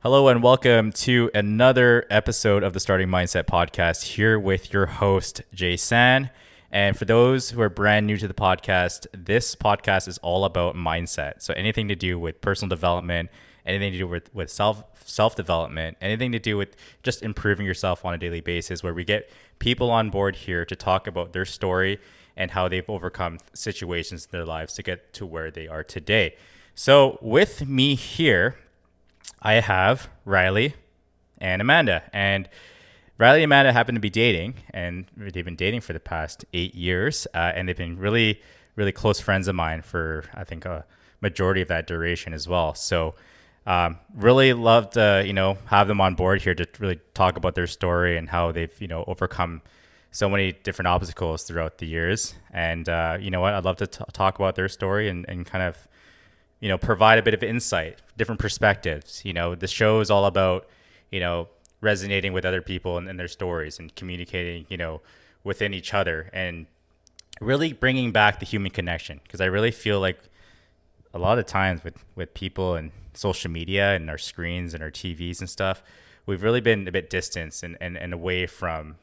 Hello and welcome to another episode of the Starting Mindset Podcast here with your host, Jay San. And for those who are brand new to the podcast, this podcast is all about mindset. So anything to do with personal development, anything to do with self-development, anything to do with just improving yourself on a daily basis, where we get people on board here to talk about their story and how they've overcome situations in their lives to get to where they are today. So with me here, I have Riley and Amanda. And Riley and Amanda happen to be dating, and they've been dating for the past 8 years. And they've been really, really close friends of mine for, I think, a majority of that duration as well. So really love to, have them on board here to really talk about their story and how they've, overcome so many different obstacles throughout the years. And you know what? I'd love to talk about their story and kind of, provide a bit of insight, different perspectives. The show is all about, resonating with other people and their stories and communicating, within each other and really bringing back the human connection. Because I really feel like a lot of times with people and social media and our screens and our TVs and stuff, we've really been a bit distant and away from,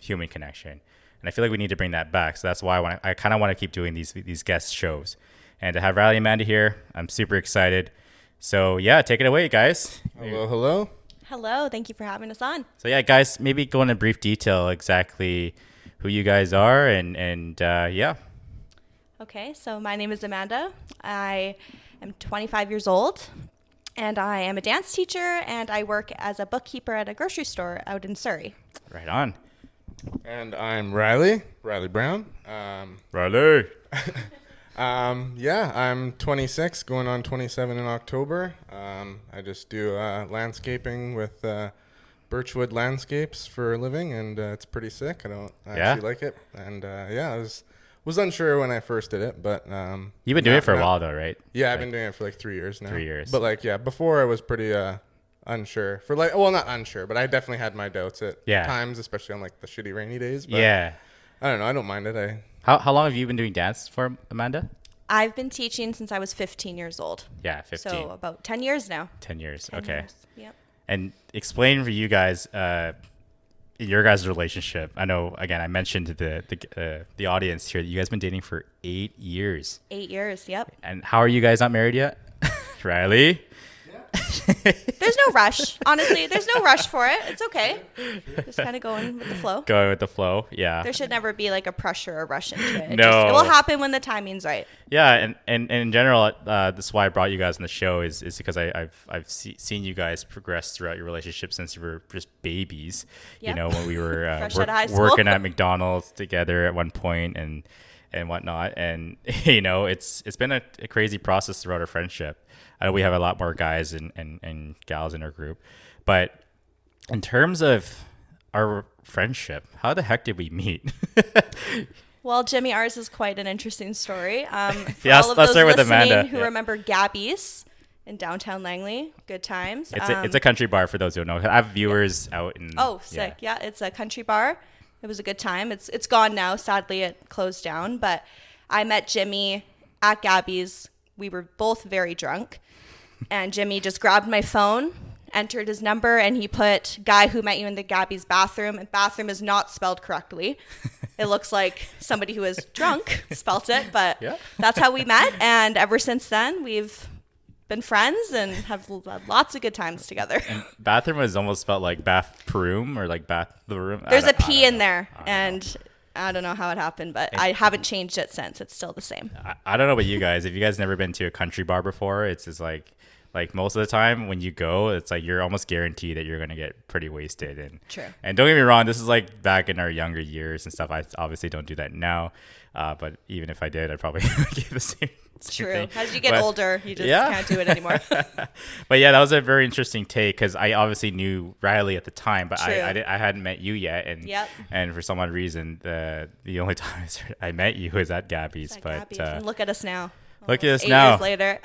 human connection. And I feel like we need to bring that back. So that's why I kind of want to keep doing these guest shows. And to have Riley and Amanda here, I'm super excited. So yeah, take it away, guys. Hello. Hello. Thank you for having us on. So yeah, guys, maybe go into brief detail exactly who you guys are and yeah. Okay, so my name is Amanda. I am 25 years old, and I am a dance teacher, and I work as a bookkeeper at a grocery store out in Surrey. Right on. And I'm Riley Brown. Riley. I'm 26, going on 27 in October. I just do landscaping with Birchwood Landscapes for a living, and it's pretty sick. I actually like it. And I was unsure when I first did it, but You've been doing it for a while though, right? Yeah, I've been doing it for like 3 years now. 3 years. But before I was pretty unsure. Not unsure, but I definitely had my doubts at times, especially on like the shitty rainy days. But yeah. I don't know. I don't mind it. How long have you been doing dance for, Amanda? I've been teaching since I was 15 years old. Yeah, 15. So about 10 years now. 10 years. 10 okay. years. Yep. And explain for you guys your guys' relationship. I know, again, I mentioned to the audience here that you guys been dating for 8 years. 8 years, yep. And how are you guys not married yet? Riley? There's no rush. Honestly, there's no rush for it. It's okay. Just kind of going with the flow. Going with the flow, yeah. There should never be like a pressure or rush into it. No. It will happen when the timing's right. Yeah, and in general, this is why I brought you guys on the show is because I've seen you guys progress throughout your relationship since you were just babies. Yep. When we were Fresh out of high school. working at McDonald's together at one point and whatnot. And it's been a crazy process throughout our friendship. I know we have a lot more guys and gals in our group, but in terms of our friendship, how the heck did we meet? Well, Jimmy, ours is quite an interesting story. For Yes, all of let's those start with listening Amanda. who remember Gabby's in downtown Langley, good times. It's a country bar for those who don't know. I have viewers out in. Oh, sick! Yeah, it's a country bar. It was a good time. It's gone now. Sadly, it closed down. But I met Jimmy at Gabby's. We were both very drunk, and Jimmy just grabbed my phone, entered his number, and he put "guy who met you in the Gabby's bathroom." And bathroom is not spelled correctly. It looks like somebody who is drunk spelt it, but that's how we met. And ever since then, we've been friends and have had lots of good times together. And bathroom was almost felt like bathroom or like bathroom. There's a P in there, and I don't know how it happened, but I haven't changed it since. It's still the same. I don't know about you guys. If you guys never been to a country bar before, it's just like most of the time when you go, it's like you're almost guaranteed that you're going to get pretty wasted. And True. And don't get me wrong, this is like back in our younger years and stuff. I obviously don't do that now. But even if I did, I'd probably give the same True. thing. As you get older, you just can't do it anymore. But yeah, that was a very interesting take because I obviously knew Riley at the time, but True. I hadn't met you yet. And for some odd reason, the only time I met you was at Gabby's. Gabby's. And look at us now. Look at us 8 now. years later.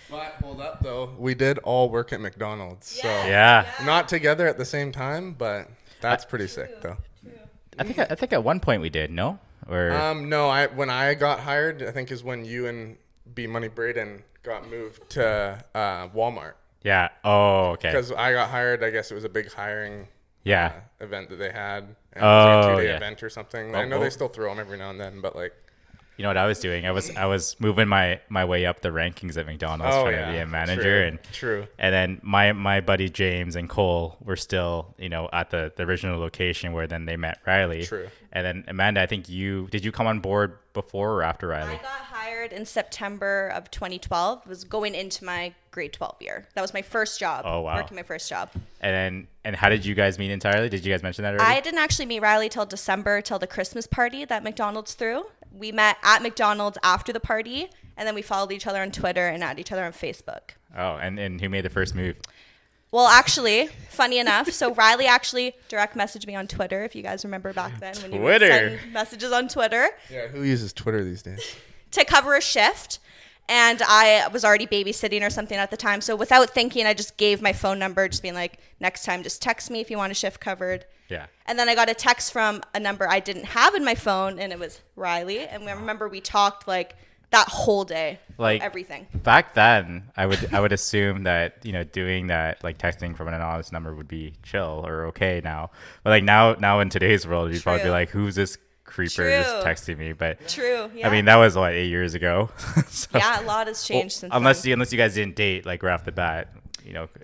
But hold up, though. We did all work at McDonald's. So Yeah. not together at the same time, but that's pretty sick, though. I think at one point we did, no? Or No, when I got hired, I think is when you and B Money Braden got moved to Walmart. Yeah. Oh, okay. Because I got hired. I guess it was a big hiring event that they had. And it was like a 2-day event or something. I know they still throw them every now and then, but like. You know what I was doing? I was moving my way up the rankings at McDonald's, trying to be a manager. True. And then my buddy James and Cole were still, at the original location where then they met Riley. True. And then Amanda, I think did you come on board before or after Riley? I got hired in September of 2012. It was going into my grade 12 year. That was my first job. Oh, wow. Working my first job. And how did you guys meet entirely? Did you guys mention that already? I didn't actually meet Riley till December, till the Christmas party that McDonald's threw. We met at McDonald's after the party, and then we followed each other on Twitter and at each other on Facebook. Oh, and who made the first move? Well, actually, funny enough, so Riley actually direct messaged me on Twitter, if you guys remember back then when you would send messages on Twitter. Yeah, who uses Twitter these days? To cover a shift. And I was already babysitting or something at the time. So without thinking, I just gave my phone number, just being like, next time, just text me if you want a shift covered. Yeah. And then I got a text from a number I didn't have in my phone, and it was Riley. And I remember we talked like that whole day, like everything. Back then, I would assume that doing that, like texting from an anonymous number, would be chill or okay now. But like now in today's world, you'd probably be like, who's this creeper just texting me? But true, yeah. I mean, that was 8 years ago. So, yeah, a lot has changed since unless then. you guys didn't date like right off the bat.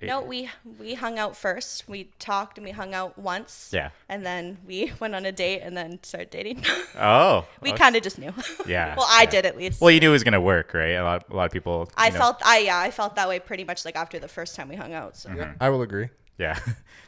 No, we hung out first. We talked and we hung out once. Yeah. And then we went on a date and then started dating. Oh. We kind of just knew. Yeah. Well, I did at least. Well, you knew it was gonna work, right? A lot of people. I felt that way pretty much like after the first time we hung out. So. Yeah, I will agree. Yeah.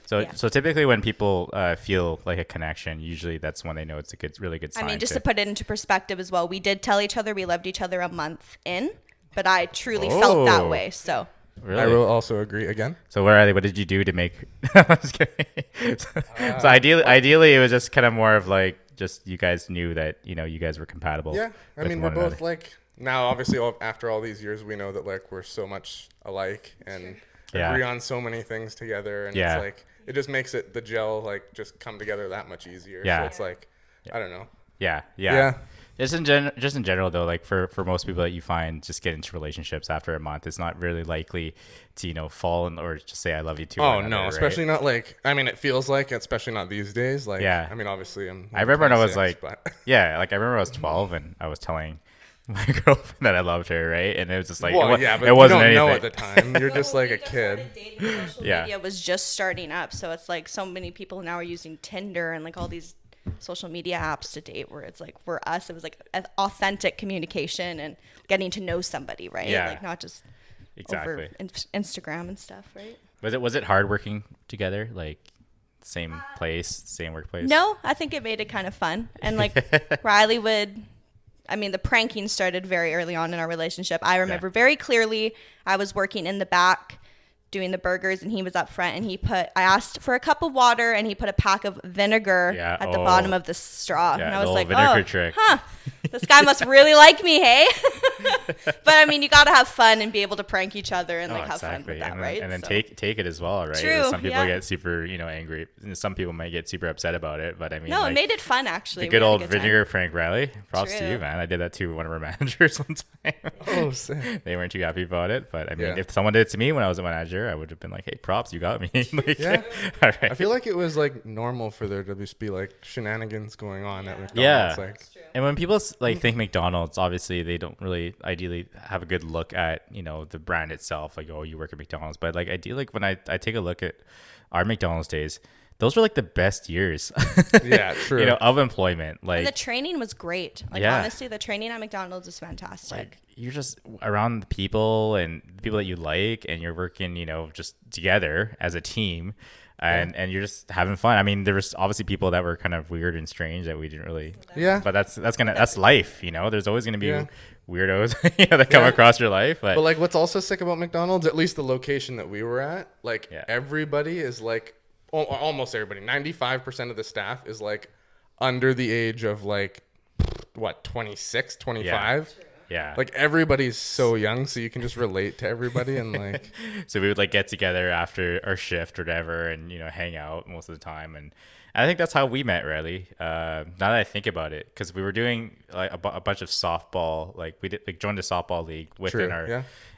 So typically when people feel like a connection, usually that's when they know it's a really good sign. I mean, just to put it into perspective as well, we did tell each other we loved each other a month in, but I truly felt that way. So. Really? I will also agree again. So where are they? What did you do to make? I'm just kidding. So ideally, it was just kind of more of like just you guys knew that you guys were compatible. Yeah, I mean we're both like now. Obviously, after all these years, we know that like we're so much alike and agree on so many things together, and it's like it just makes the gel like just come together that much easier. Yeah, so it's like I don't know. Yeah. Just in general though, like for most people that you find just get into relationships after a month, it's not really likely to fall in or just say I love you too. Oh no, especially not like I mean it feels like especially not these days. Like I mean obviously I remember when I was like I remember I was 12 and I was telling my girlfriend that I loved her, right? And it was just like but it wasn't you don't anything. know at the time. You're just like a kid. Social media was just starting up, so it's like so many people now are using Tinder and like all these social media apps to date, where it's like for us it was like authentic communication and getting to know somebody, right? Like not just over Instagram and stuff, right? Was it hard working together, like same place, same workplace? No, I think it made it kind of fun. And like Riley the pranking started very early on in our relationship. I remember very clearly I was working in the back doing the burgers and he was up front, and I asked for a cup of water and he put a pack of vinegar at the bottom of the straw. And I was like, vinegar trick. This guy must really like me, hey? But I mean, you got to have fun and be able to prank each other and have fun with that, right? And then take it as well, right? True, some people get super, angry. Some people might get super upset about it, but I mean, no, it made it fun actually. The good old vinegar prank, Riley. Props to you, man. I did that to one of our managers one time. Oh, sick. They weren't too happy about it, but I mean, if someone did it to me when I was a manager, I would have been like, "Hey, props, you got me." All right. I feel like it was like normal for there to just be like shenanigans going on at McDonald's. Yeah, like, and when people think McDonald's, obviously they don't really ideally have a good look at the brand itself. Like, oh, you work at McDonald's, but like ideally, when I take a look at our McDonald's days, those were like the best years. Yeah, true. Of employment. Like, and the training was great. Like honestly, the training at McDonald's is fantastic. Like, you're just around the people and the people that you like, and you're working, just together as a team. And you're just having fun. I mean, there was obviously people that were kind of weird and strange that we didn't really. Yeah. But that's life, There's always gonna be weirdos, that come across your life. But like, what's also sick about McDonald's, at least the location that we were at, like everybody is like, almost everybody, 95% of the staff is like under the age of like, what, 26, 25. Yeah. Like everybody's so young, so you can just relate to everybody and like. So we would like get together after our shift or whatever, and hang out most of the time, and I think that's how we met, really. Now that I think about it, because we were doing like a bunch of softball, like we joined a softball league within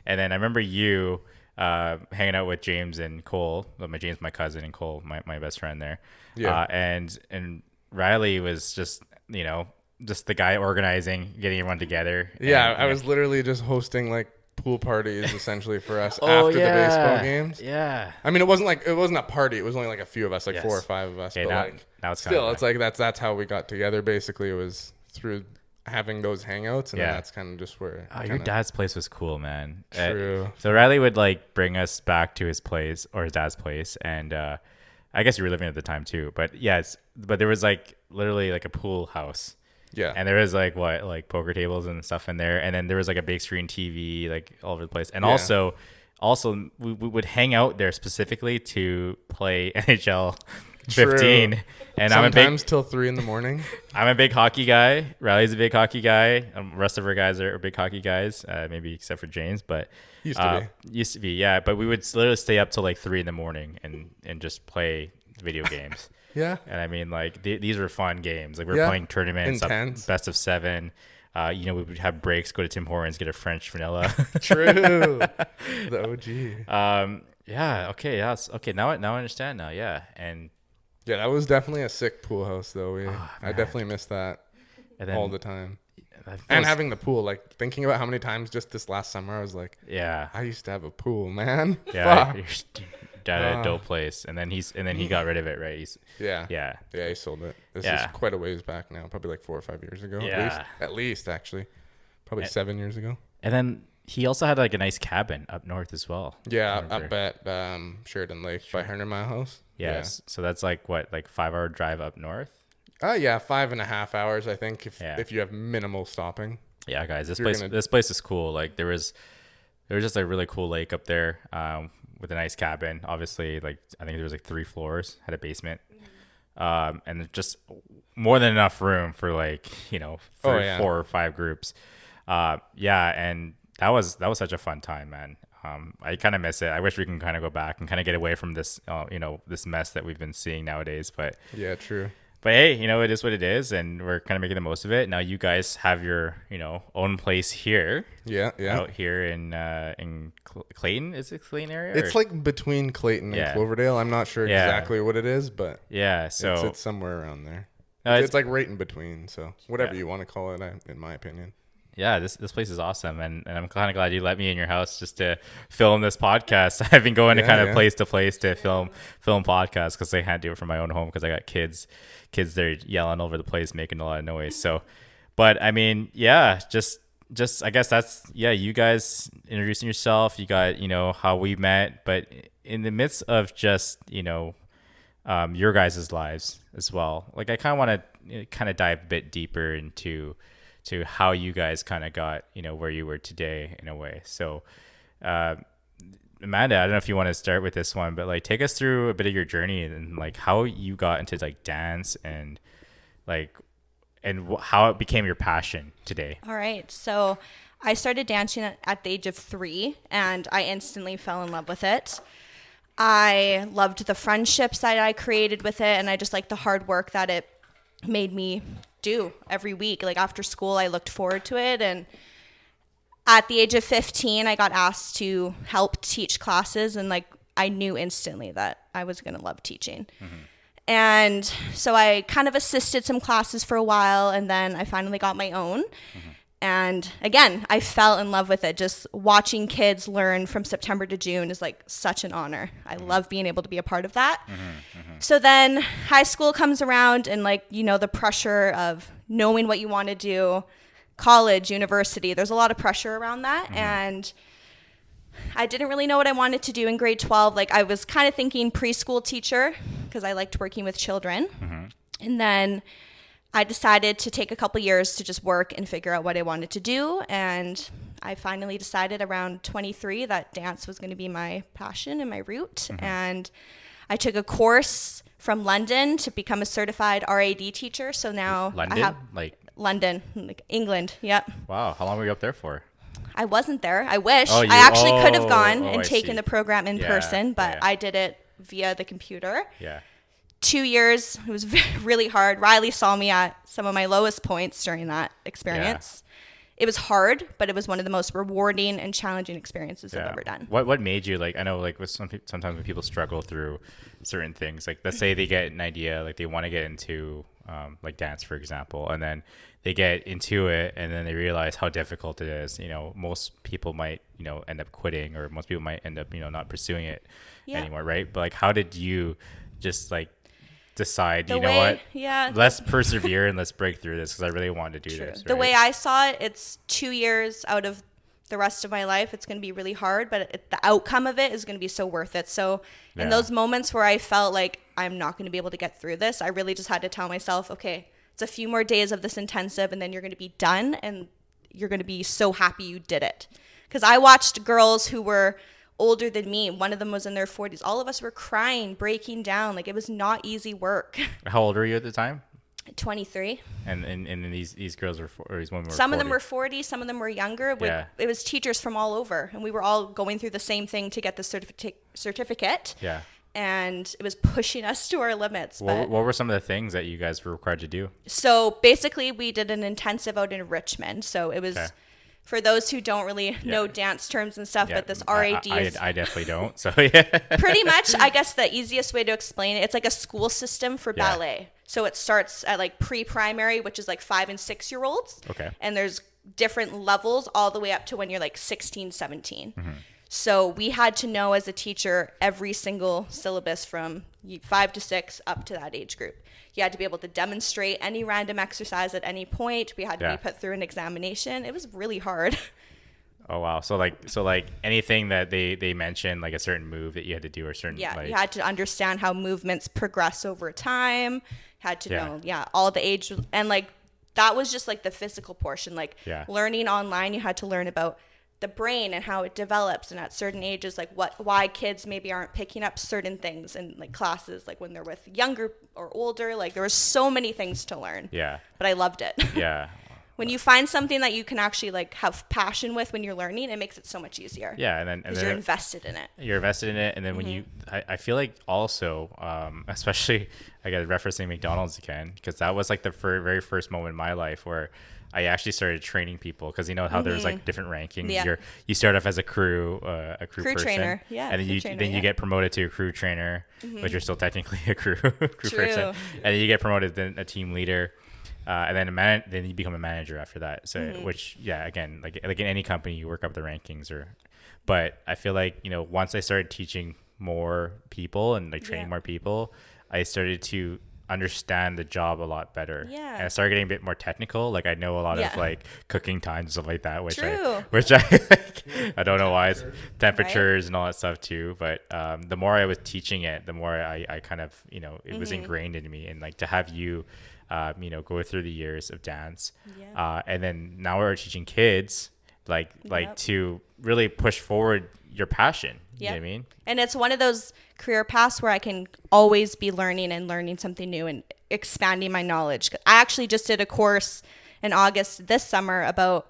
and then I remember you hanging out with James and Cole. Well, James, my cousin, and Cole, my best friend there. Yeah. And Riley was just, just the guy organizing, getting everyone together. Yeah, and, I was literally just hosting like pool parties essentially for us Oh, after the baseball games. Yeah. I mean, it wasn't a party. It was only like a few of us, like Yes. 4 or 5 of us. Okay, but now, like, now it's still, kind it's like that's how we got together. Basically, it was through having those hangouts, and Yeah. then that's kind of just where. Oh, your dad's place was cool, man. True. So Riley would like bring us back to his place or his dad's place, and I guess you were living at the time too. But yeah, but there was like literally like a pool house. Yeah. And there was like poker tables and stuff in there, and then there was like a big screen TV like all over the place, and Yeah. also we would hang out there specifically to play NHL 15. True. And sometimes till 3 a.m. I'm a big hockey guy. Riley's a big hockey guy. The rest of our guys are big hockey guys, maybe except for James, but used to be, yeah. But we would literally stay up till like 3 a.m. and just play video games. Yeah. And I mean, like these were fun games. Like we were playing tournaments, best of 7. We would have breaks, go to Tim Hortons, get a French vanilla. True. The OG. Yeah. Okay. Yes. Okay. Now I understand. Now, yeah. And yeah, that was definitely a sick pool house, though. I definitely miss that all the time. And having the pool, like thinking about how many times just this last summer, I was like, yeah, I used to have a pool, man. Yeah. Dad had a dope place, and then he got rid of it, right? He sold it. This is quite a ways back now, probably like 4 or 5 years ago. Yeah, at least actually, probably 7 years ago. And then he also had like a nice cabin up north as well. Yeah, up at Sheridan Lake by 100 Mile House. Yes, so that's like 5-hour drive up north. Yeah, 5.5 hours, I think, if you have minimal stopping. Yeah, guys, this place is cool. Like there was just a really cool lake up there. With a nice cabin, obviously, like I think there was like 3 floors, had a basement, and just more than enough room for like 4 or 5 groups. And that was such a fun time, man. I kind of miss it. I wish we can kind of go back and kind of get away from this, this mess that we've been seeing nowadays. But yeah, true. But hey, it is what it is, and we're kind of making the most of it. Now you guys have your, own place here. Yeah. Out here in Clayton. Is it Clayton area? It's like between Clayton and Cloverdale. I'm not sure exactly what it is, but yeah, so it's somewhere around there. It's like right in between. So whatever you want to call it, in my opinion. Yeah, this place is awesome, and I'm kind of glad you let me in your house just to film this podcast. I've been going to place to film podcasts because I can't do it from my own home because I got kids there yelling over the place, making a lot of noise. So, but I mean, yeah, just I guess that's you guys introducing yourself. You got how we met, but in the midst of just your guys' lives as well. Like I kind of want to dive a bit deeper into how you guys kind of got, where you were today in a way. So, Amanda, I don't know if you want to start with this one, but like take us through a bit of your journey and like how you got into like dance and how it became your passion today. All right. So I started dancing at the age of 3 and I instantly fell in love with it. I loved the friendships that I created with it, and I just liked the hard work that it made me do every week. Like after school, I looked forward to it. And at the age of 15, I got asked to help teach classes, and like I knew instantly that I was going to love teaching. Mm-hmm. And so I kind of assisted some classes for a while, and then I finally got my own. Mm-hmm. And again, I fell in love with it. Just watching kids learn from September to June is like such an honor. I love being able to be a part of that. Mm-hmm, mm-hmm. So then high school comes around, and like, the pressure of knowing what you want to do, college, university, there's a lot of pressure around that. Mm-hmm. And I didn't really know what I wanted to do in grade 12. Like I was kind of thinking preschool teacher because I liked working with children. Mm-hmm. And then I decided to take a couple years to just work and figure out what I wanted to do. And I finally decided around 23 that dance was going to be my passion and my route. Mm-hmm. And I took a course from London to become a certified RAD teacher. So now London, like England. Yep. Wow. How long were you up there for? I wasn't there. I wish. I actually could have gone and taken the program in person, but I did it via the computer. Yeah. 2 years. It was really hard. Riley saw me at some of my lowest points during that experience. it was hard, but it was one of the most rewarding and challenging experiences I've ever done. What made you, like, I know, like, with sometimes when people struggle through certain things, like, let's say they get an idea, like, they want to get into, like, dance, for example, and then they get into it, and then they realize how difficult it is. You know, most people might, you know, end up quitting, or most people might end up, you know, not pursuing it anymore, right? But, like, how did you just, like, decide, let's persevere and let's break through this, because I really wanted to do this, right? The way I saw it, it's 2 years out of the rest of my life. It's going to be really hard, but the outcome of it is going to be so worth it. So in those moments where I felt like I'm not going to be able to get through this, I really just had to tell myself, okay, it's a few more days of this intensive, and then you're going to be done, and you're going to be so happy you did it. Because I watched girls who were older than me. One of them was in their 40s. All of us were crying, breaking down. Like, it was not easy work. How old were you at the time? 23. And these girls were, or these women were some 40. of them were 40, some of them were younger. It was teachers from all over, and we were all going through the same thing to get the certificate. Yeah. And it was pushing us to our limits. What were some of the things that you guys were required to do? So basically, we did an intensive out in Richmond. So it was, for those who don't really know dance terms and stuff, but this RAD is... I definitely don't. So yeah. Pretty much, I guess the easiest way to explain it, it's like a school system for ballet. So it starts at like pre-primary, which is like 5 and 6 year olds. Okay. And there's different levels all the way up to when you're like 16, 17. Mm-hmm. So we had to know as a teacher every single syllabus from 5 to 6 up to that age group. You had to be able to demonstrate any random exercise at any point. We had to be put through an examination. It was really hard. Oh wow! So like anything that they mentioned, like a certain move that you had to do, or certain you had to understand how movements progress over time. Had to know all the age, and like that was just like the physical portion. Like learning online, you had to learn about the brain and how it develops, and at certain ages, like why kids maybe aren't picking up certain things in like classes, like when they're with younger or older. Like there were so many things to learn. Yeah. But I loved it. Yeah. When you find something that you can actually like have passion with when you're learning, it makes it so much easier. Yeah, and then you're invested in it. You're invested in it, and then when you, I feel like also, especially I got referencing McDonald's again, because that was like the very first moment in my life where I actually started training people, because you know how there's like different rankings. Yeah. You start off as a crew person, trainer, and then you get promoted to a crew trainer, but you're still technically a crew person, and then you get promoted then a team leader. And then you become a manager after that. So, which, again, like in any company, you work up the rankings. But I feel like, you know, once I started teaching more people and like training more people, I started to understand the job a lot better. Yeah. And I started getting a bit more technical. Like I know a lot of like cooking times and stuff like that, which I don't know why, it's temperatures and all that stuff too. But the more I was teaching it, the more I kind of, you know, it was ingrained in me. And like to have you, you know, go through the years of dance, and then now we're teaching kids like to really push forward your passion. You know what I mean? And it's one of those career paths where I can always be learning and learning something new and expanding my knowledge. I actually just did a course in August this summer about,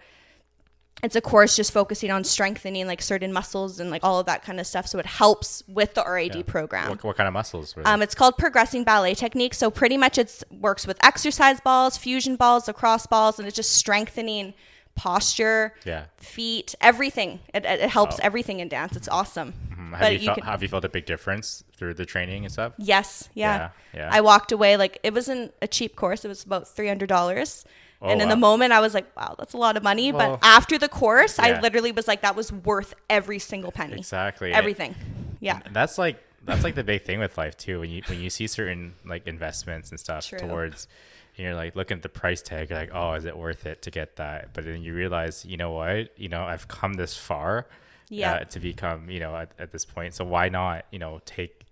it's a course just focusing on strengthening like certain muscles and like all of that kind of stuff. So it helps with the RAD program. What kind of muscles? It's called Progressing Ballet Technique. So pretty much it works with exercise balls, fusion balls, lacrosse balls, and it's just strengthening posture, feet, everything. It helps everything in dance. It's awesome. Have you felt a big difference through the training and stuff? Yes. Yeah. I walked away, like it wasn't a cheap course. It was about $300. And in the moment I was like, wow, that's a lot of money. But after the course, I literally was like, that was worth every single penny. Exactly. Everything. Yeah. And that's like the big thing with life too. When you see certain like investments and stuff towards, and you're like looking at the price tag, you're like, oh, is it worth it to get that? But then you realize, you know what, you know, I've come this far to become, you know, at this point. So why not, you know, take,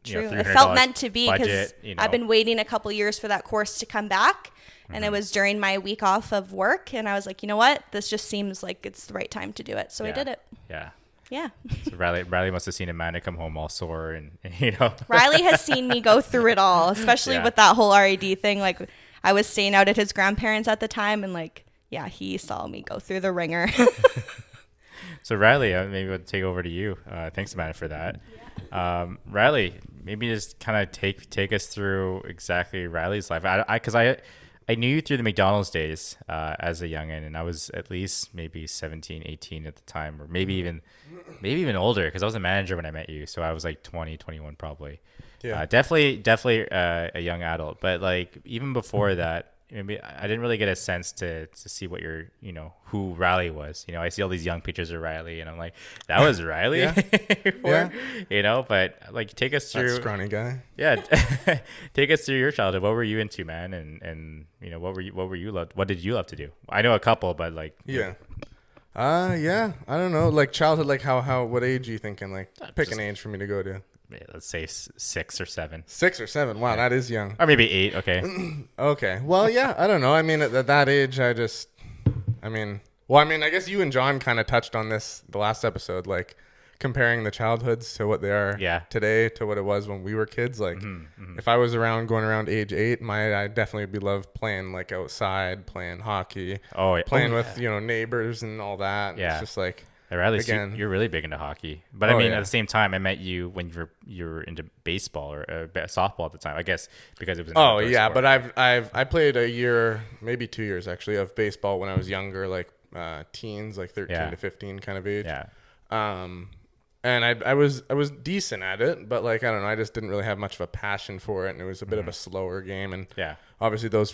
you know, it felt meant to be, because you know, I've been waiting a couple years for that course to come back. And it was during my week off of work. And I was like, you know what, this just seems like it's the right time to do it. So I did it. Yeah. Yeah. So Riley must have seen Amanda come home all sore, and you know. Riley has seen me go through it all, especially with that whole RAD thing. Like I was staying out at his grandparents at the time, and like, he saw me go through the ringer. So Riley, maybe we'll take over to you. Thanks, Amanda, for that. Riley, maybe just kind of take us through exactly Riley's life. Because I knew you through the McDonald's days as a youngin, and I was at least maybe 17, 18 at the time, or maybe even older, because I was a manager when I met you. So I was like 20, 21 probably. Yeah. Definitely a young adult. But like even before that, maybe I didn't really get a sense to see what who Riley was. I see all these young pictures of Riley, and I'm like, that was Riley. Yeah. But like take us through. That scrawny guy. Yeah, take us through your childhood. What were you into, man? And what did you love to do? I know a couple, but like yeah. Yeah. I don't know. Like childhood, like what age are you thinking? Like pick an age for me to go to. Let's say 6 or 7. 6 or 7. Wow, that is young. Or maybe 8. Okay. Okay. Well, yeah. I don't know. I mean, at that age, I guess you and John kind of touched on this the last episode, like comparing the childhoods to what they are today to what it was when we were kids. Like, if I was going around age 8, I definitely would be love playing like outside, playing hockey, playing with neighbors and all that. Yeah. It's just like. Again, you're really big into hockey, but I mean, at the same time, I met you when you were into baseball or softball at the time. I guess because it was. Sport. But I played a year, maybe 2 years actually, of baseball when I was younger, like teens, like 13 to 15 kind of age. Yeah. And I was decent at it, but like I don't know, I just didn't really have much of a passion for it, and it was a bit of a slower game. And obviously, those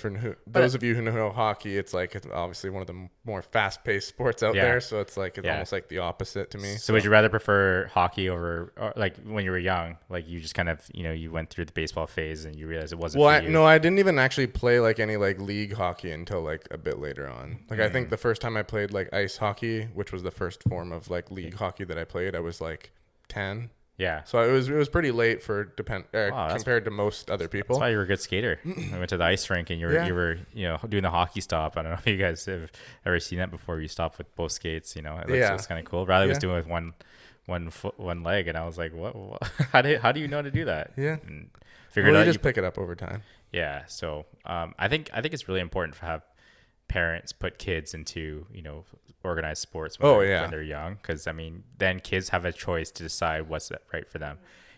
of you who know hockey, it's obviously one of the more fast-paced sports out there. So it's almost like the opposite to me. So would you rather prefer hockey over, or like when you were young, like you just kind of you went through the baseball phase and you realized it wasn't? Well, for you? No, I didn't even actually play like any like league hockey until like a bit later on. Like I think the first time I played like ice hockey, which was the first form of like league hockey that I played, I was like 10. Yeah. So it was pretty late for compared to most other people. That's why you were a good skater. I went to the ice rink and you were doing the hockey stop. I don't know if you guys have ever seen that before. You stop with both skates. It's kind of cool. Riley was doing it with one foot, one leg, and I was like, what? How do you know how to do that? Yeah. And figured out you just pick it up over time. Yeah. So I think it's really important to have parents put kids into organized sports when they're young, because I mean then kids have a choice to decide what's right for them,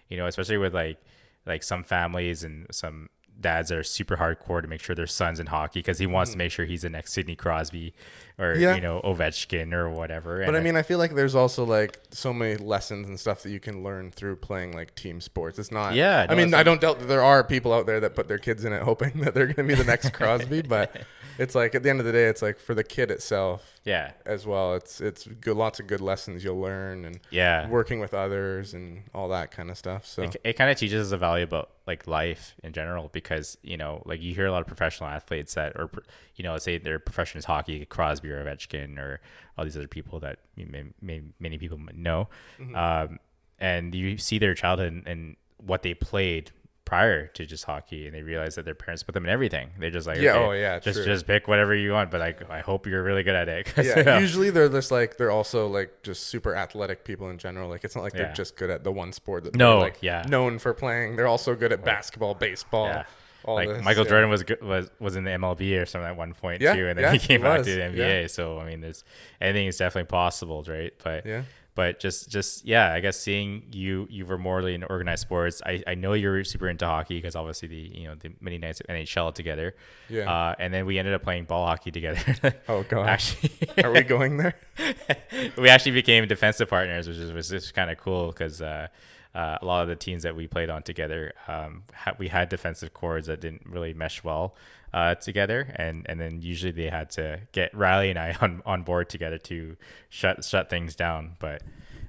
especially with like some families and some dads that are super hardcore to make sure their son's in hockey because he wants to make sure he's the next Sidney Crosby or Ovechkin or whatever. But I mean, I feel like there's also like so many lessons and stuff that you can learn through playing like team sports. It's not. Yeah. I mean, I don't doubt that there are people out there that put their kids in it hoping that they're going to be the next Crosby, but it's like at the end of the day, it's like for the kid itself. Yeah. As well, it's good. Lots of good lessons you'll learn, and working with others and all that kind of stuff. So it kind of teaches us a value about like life in general, because like you hear a lot of professional athletes that, or let's say their profession is hockey, Crosby or Ovechkin or all these other people that many people know, and you see their childhood and what they played prior to just hockey, and they realize that their parents put them in everything. They're just like, just pick whatever you want, but like I hope you're really good at it. Usually they're just like, they're also like just super athletic people in general. Like it's not like they're just good at the one sport that they're like known for playing. They're also good at basketball, baseball. Michael Jordan was in the MLB or something at one point too, and then he came back to the NBA. So I mean, anything is definitely possible, right? But just I guess seeing you were morely in organized sports. I know you're super into hockey because obviously the many nights of NHL together. Yeah. And then we ended up playing ball hockey together. Oh god. Actually, are we going there? We actually became defensive partners, which was just kind of cool because a lot of the teams that we played on together, we had defensive cords that didn't really mesh well together, and then usually they had to get Riley and I on board together to shut things down. But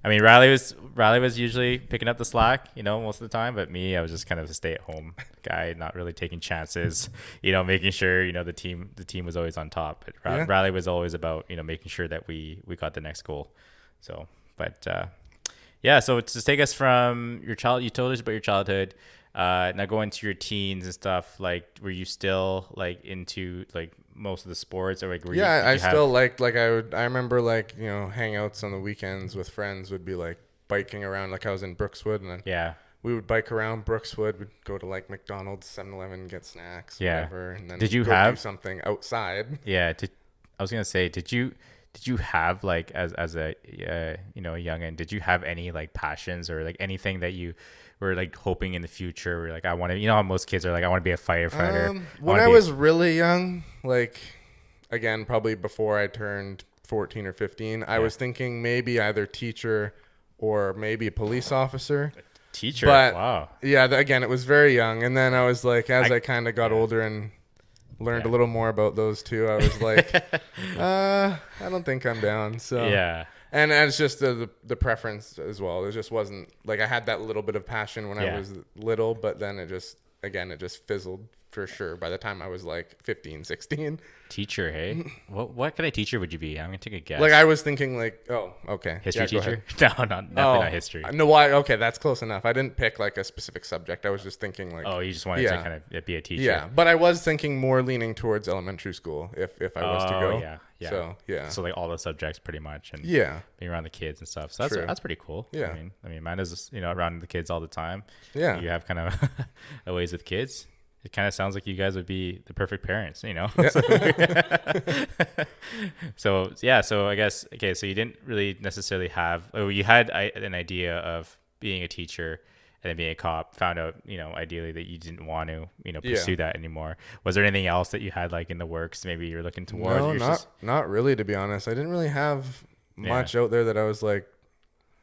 I mean, Riley was usually picking up the slack, most of the time, but me, I was just kind of a stay-at-home guy, not really taking chances, making sure the team was always on top. But Riley was always about making sure that we got the next goal. So, but so to take us from your child, you told us about your childhood. Now going to your teens and stuff, like were you still like into like most of the sports, or like were I still I remember like hangouts on the weekends with friends would be like biking around. Like I was in Brookswood, and then we would bike around Brookswood. We'd go to like McDonald's, 7-Eleven, get snacks, whatever, and then do something outside. I was gonna say, did you have like as a a youngin', did you have any like passions or like anything that you were like hoping in the future? We're like, I want to, you know, how most kids are like, I want to be a firefighter. When I was really young, like again, probably before I turned 14 or 15, I was thinking maybe either teacher or maybe a police officer. Teacher, but wow. Yeah, again, it was very young, and then I was like, as I kind of got older and learned a little more about those two, I was like, I don't think I'm down. So yeah. And it's just the preference as well. It just wasn't like I had that little bit of passion when I was little, but then it just fizzled for sure by the time I was like 15, 16. Teacher, hey? What kind of teacher would you be? I'm going to take a guess. Like I was thinking like, oh, okay. History teacher? No, definitely not history. No, why? Okay, that's close enough. I didn't pick like a specific subject. I was just thinking like. Oh, you just wanted to kind of be a teacher. Yeah, but I was thinking more leaning towards elementary school if I was to go. Yeah. So, So like all the subjects pretty much. And being around the kids and stuff. So that's pretty cool. Yeah. I mean, mine is, you know, around the kids all the time. Yeah. You have kind of a ways with kids. It kind of sounds like you guys would be the perfect parents, you know? So I guess, okay, so you didn't really necessarily you had an idea of being a teacher and then being a cop, found out, you know, ideally that you didn't want to, you know, pursue that anymore. Was there anything else that you had like in the works maybe you're looking towards? No, not really, to be honest. I didn't really have much out there that I was like,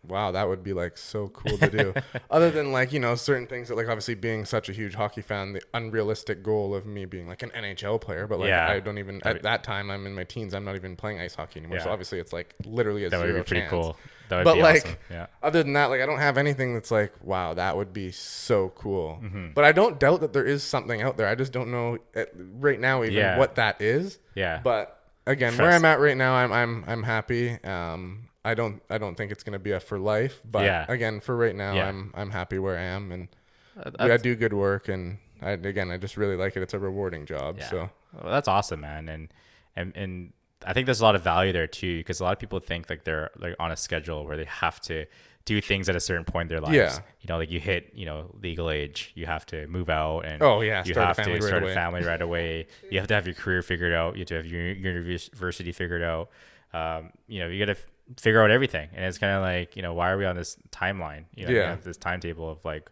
wow, that would be like so cool to do. Other than like, you know, certain things that like obviously being such a huge hockey fan, the unrealistic goal of me being like an NHL player, but like I don't even at that time, I'm in my teens, I'm not even playing ice hockey anymore. So obviously it's like literally a zero chance. That would be pretty cool. That would but be like awesome. other than that, like I don't have anything that's like, wow, that would be so cool. But I don't doubt that there is something out there. I just don't know right now even what that is. Yeah. But again, where I'm at right now, I'm happy. I don't think it's gonna be for life, but again, for right now, I'm happy where I am, and I do good work, and I just really like it. It's a rewarding job. So well, that's awesome, man, and I think there's a lot of value there too, because a lot of people think like they're like on a schedule where they have to do things at a certain point in their lives. Yeah. You know, like you hit, you know, legal age, you have to move out, and you have to start a family right away. You have to have your career figured out. You have to have your university figured out. You know, you got to figure out everything, and it's kind of like, you know, why are we on this timeline? You know, we have this timetable of like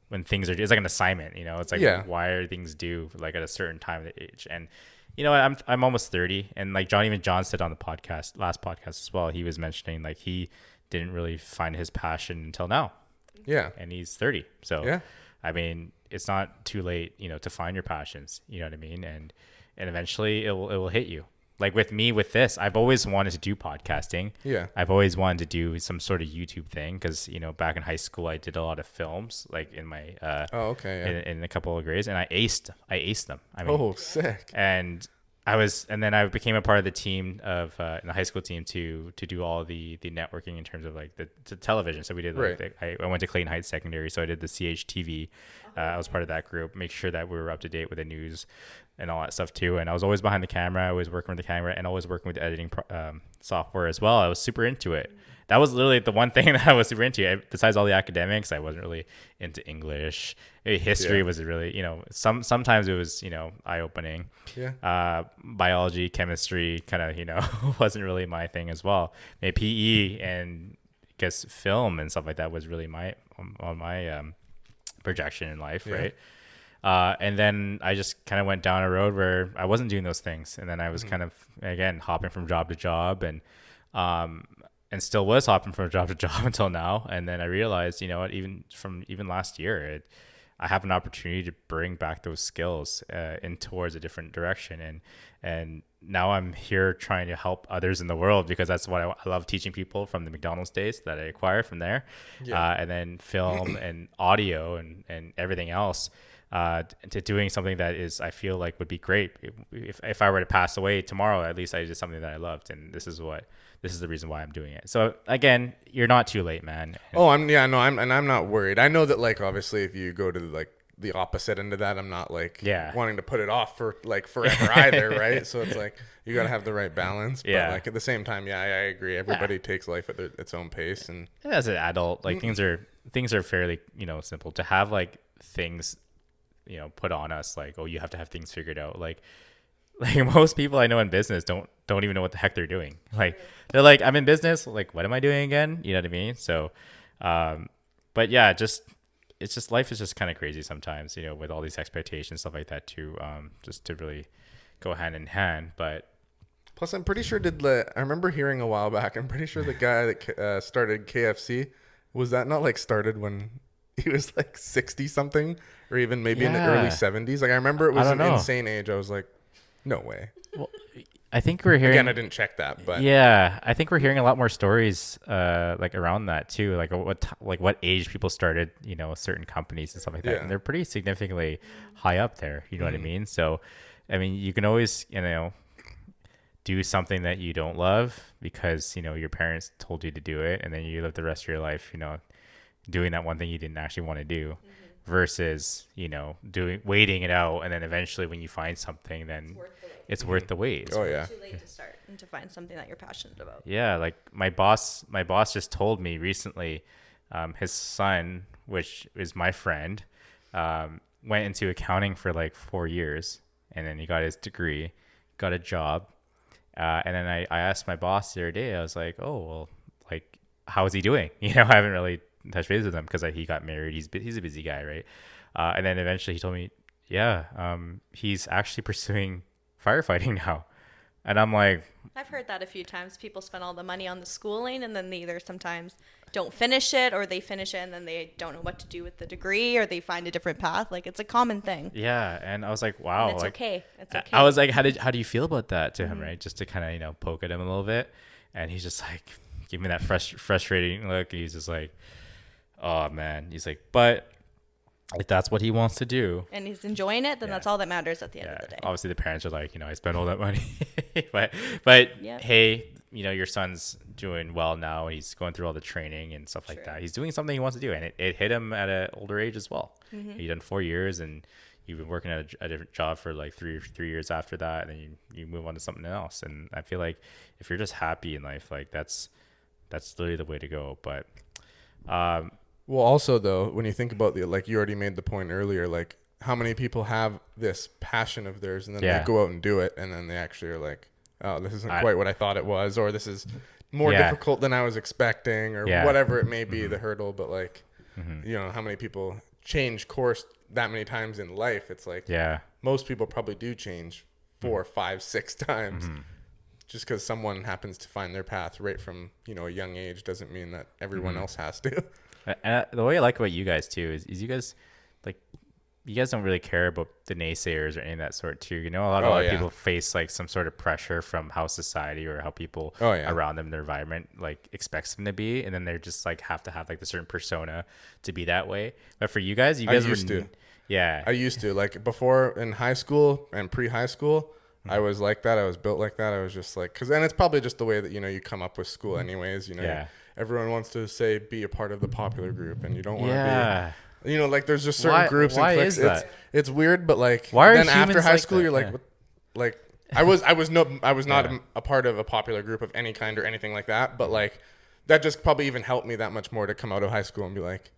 when things are, it's like an assignment, you know, it's like why are things due like at a certain time of the age? And you know, I'm almost 30, and like John said on the last podcast as well, he was mentioning like he didn't really find his passion until now. Yeah. And he's 30. So I mean, it's not too late, you know, to find your passions, you know what I mean? And eventually it will hit you. Like with me, with this, I've always wanted to do podcasting. Yeah. I've always wanted to do some sort of YouTube thing because, you know, back in high school, I did a lot of films, like in my in a couple of grades, and I aced them. I mean, sick. And then I became a part of the team of in the high school team to do all the networking in terms of like the television. So we did like I went to Clayton Heights Secondary, so I did the CHTV. I was part of that group, make sure that we were up to date with the news and all that stuff too. And I was always behind the camera. I was working with the camera and always working with the editing software as well. I was super into it. That was literally the one thing that I was super into. Besides all the academics, I wasn't really into English. Maybe history was really, you know, sometimes it was, you know, eye-opening. Yeah. Biology, chemistry, kind of, you know, wasn't really my thing as well. Maybe PE and I guess film and stuff like that was really my projection in life, right? And then I just kind of went down a road where I wasn't doing those things, and then I was kind of again hopping from job to job, and still was hopping from job to job until now. And then I realized, you know what, even last year, I have an opportunity to bring back those skills in towards a different direction, and now I'm here trying to help others in the world, because that's what I love, teaching people from the McDonald's days that I acquired from there, and then film and audio and everything else. To doing something that is, I feel like would be great if I were to pass away tomorrow. At least I did something that I loved, and this is the reason why I'm doing it. So again, you're not too late, man. I'm not worried. I know that like obviously if you go to like the opposite end of that, I'm not like wanting to put it off for like forever either, right? So it's like you gotta have the right balance. But like at the same time, I agree. Everybody takes life at its own pace, and as an adult, like things are fairly, you know, simple. To have like things, you know, put on us like, oh, you have to have things figured out. Like most people I know in business don't even know what the heck they're doing. Like they're like, I'm in business. Like, what am I doing again? You know what I mean? So, but yeah, just it's just life is just kind of crazy sometimes, with all these expectations, stuff like that too. Just to really go hand in hand. But plus, I'm pretty sure I remember hearing a while back. I'm pretty sure the guy that started KFC, was that not like started when he was like 60 something, or even maybe in the early 70s? Like I remember it was an insane age. I was like, no way. Well, I think we're hearing. Again, I didn't check that, but yeah, I think we're hearing a lot more stories, like around that too, like what age people started, certain companies and stuff like that, Yeah. and they're pretty significantly high up there. You know what I mean? So, I mean, you can always, do something that you don't love because your parents told you to do it, and then you live the rest of your life, doing that one thing you didn't actually want to do, versus waiting it out, and then eventually when you find something, then it's worth the wait. Oh yeah. Too late to start and to find something that you're passionate about. Yeah, like my boss just told me recently, his son, which is my friend, went into accounting for like 4 years, and then he got his degree, got a job, and then I asked my boss the other day, I was like, oh well, like how is he doing? I haven't really touched base with him because he got married. He's a busy guy, right? And then eventually he told me, yeah, he's actually pursuing firefighting now. And I'm like, I've heard that a few times. People spend all the money on the schooling, and then they either sometimes don't finish it, or they finish it and then they don't know what to do with the degree, or they find a different path. Like it's a common thing. yeah. And I was like, wow, And it's like, okay. It's okay. I was like, how do you feel about that to him, right? Just to kind of poke at him a little bit, and he's just like, give me that frustrating look. And he's just like, oh man, he's like, but if that's what he wants to do, and he's enjoying it, then that's all that matters at the end of the day. Obviously the parents are like, I spent all that money, but Yep. hey, your son's doing well now, and he's going through all the training and stuff like that. He's doing something he wants to do, and it hit him at an older age as well. He done 4 years, and you've been working at a different job for like three years after that, and then you move on to something else. And I feel like if you're just happy in life, like that's literally the way to go. But well, also though, when you think about like you already made the point earlier, like how many people have this passion of theirs, and then they go out and do it, and then they actually are like, oh, this isn't quite what I thought it was, or this is more difficult than I was expecting, or whatever it may be, the hurdle. But like, how many people change course that many times in life? It's like, most people probably do change 4, 5, 6 times. Just because someone happens to find their path right from, a young age doesn't mean that everyone else has to. The way I like about you guys too is you guys, like, you guys don't really care about the naysayers or any of that sort too. A lot of people face like some sort of pressure from how society or how people around them, their environment, like expects them to be, and then they're just like have to have like the certain persona to be that way. But for you guys I used to, like before in high school and pre-high school, I was like that. I was built like that. I was just like, and it's probably just the way that, you come up with school anyways, everyone wants to say, be a part of the popular group, and you don't want to be, like there's just certain groups and cliques. Is that? It's weird, but like, why then are after high like school, that? you're like, what? Like I was not a part of a popular group of any kind or anything like that. But like, that just probably even helped me that much more to come out of high school and be like,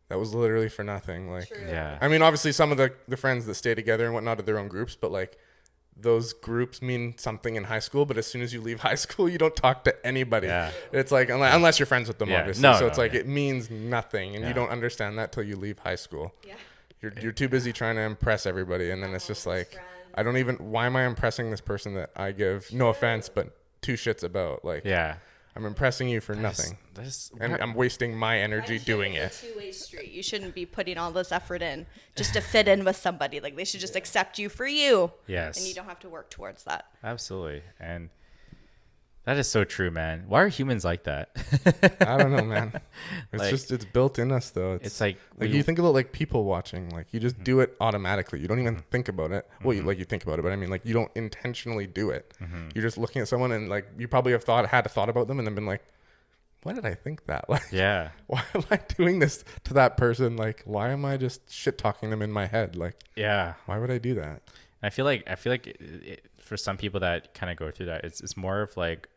that was literally for nothing. Like, I mean, obviously some of the friends that stay together and whatnot are their own groups, but like, those groups mean something in high school, but as soon as you leave high school, you don't talk to anybody. It's like, unless you're friends with them, obviously. It means nothing, and you don't understand that till you leave high school. You're too busy trying to impress everybody, and then it's just like, why am I impressing this person that I give, no offense, but 2 shits about? Like, I'm impressing you for nothing. And I'm wasting my energy doing it. It's a two-way street. You shouldn't be putting all this effort in just to fit in with somebody. Like, they should just accept you for you. Yes. And you don't have to work towards that. Absolutely. And that is so true, man. Why are humans like that? I don't know, man. It's it's built in us, though. It's like you think about like people watching, like you just do it automatically. You don't even think about it. Well, you think about it, but I mean, like you don't intentionally do it. You're just looking at someone, and like you probably have had a thought about them, and then been like, why did I think that? Like, why am I doing this to that person? Like, why am I just shit talking them in my head? Like, why would I do that? I feel like for some people that kind of go through that, it's more of like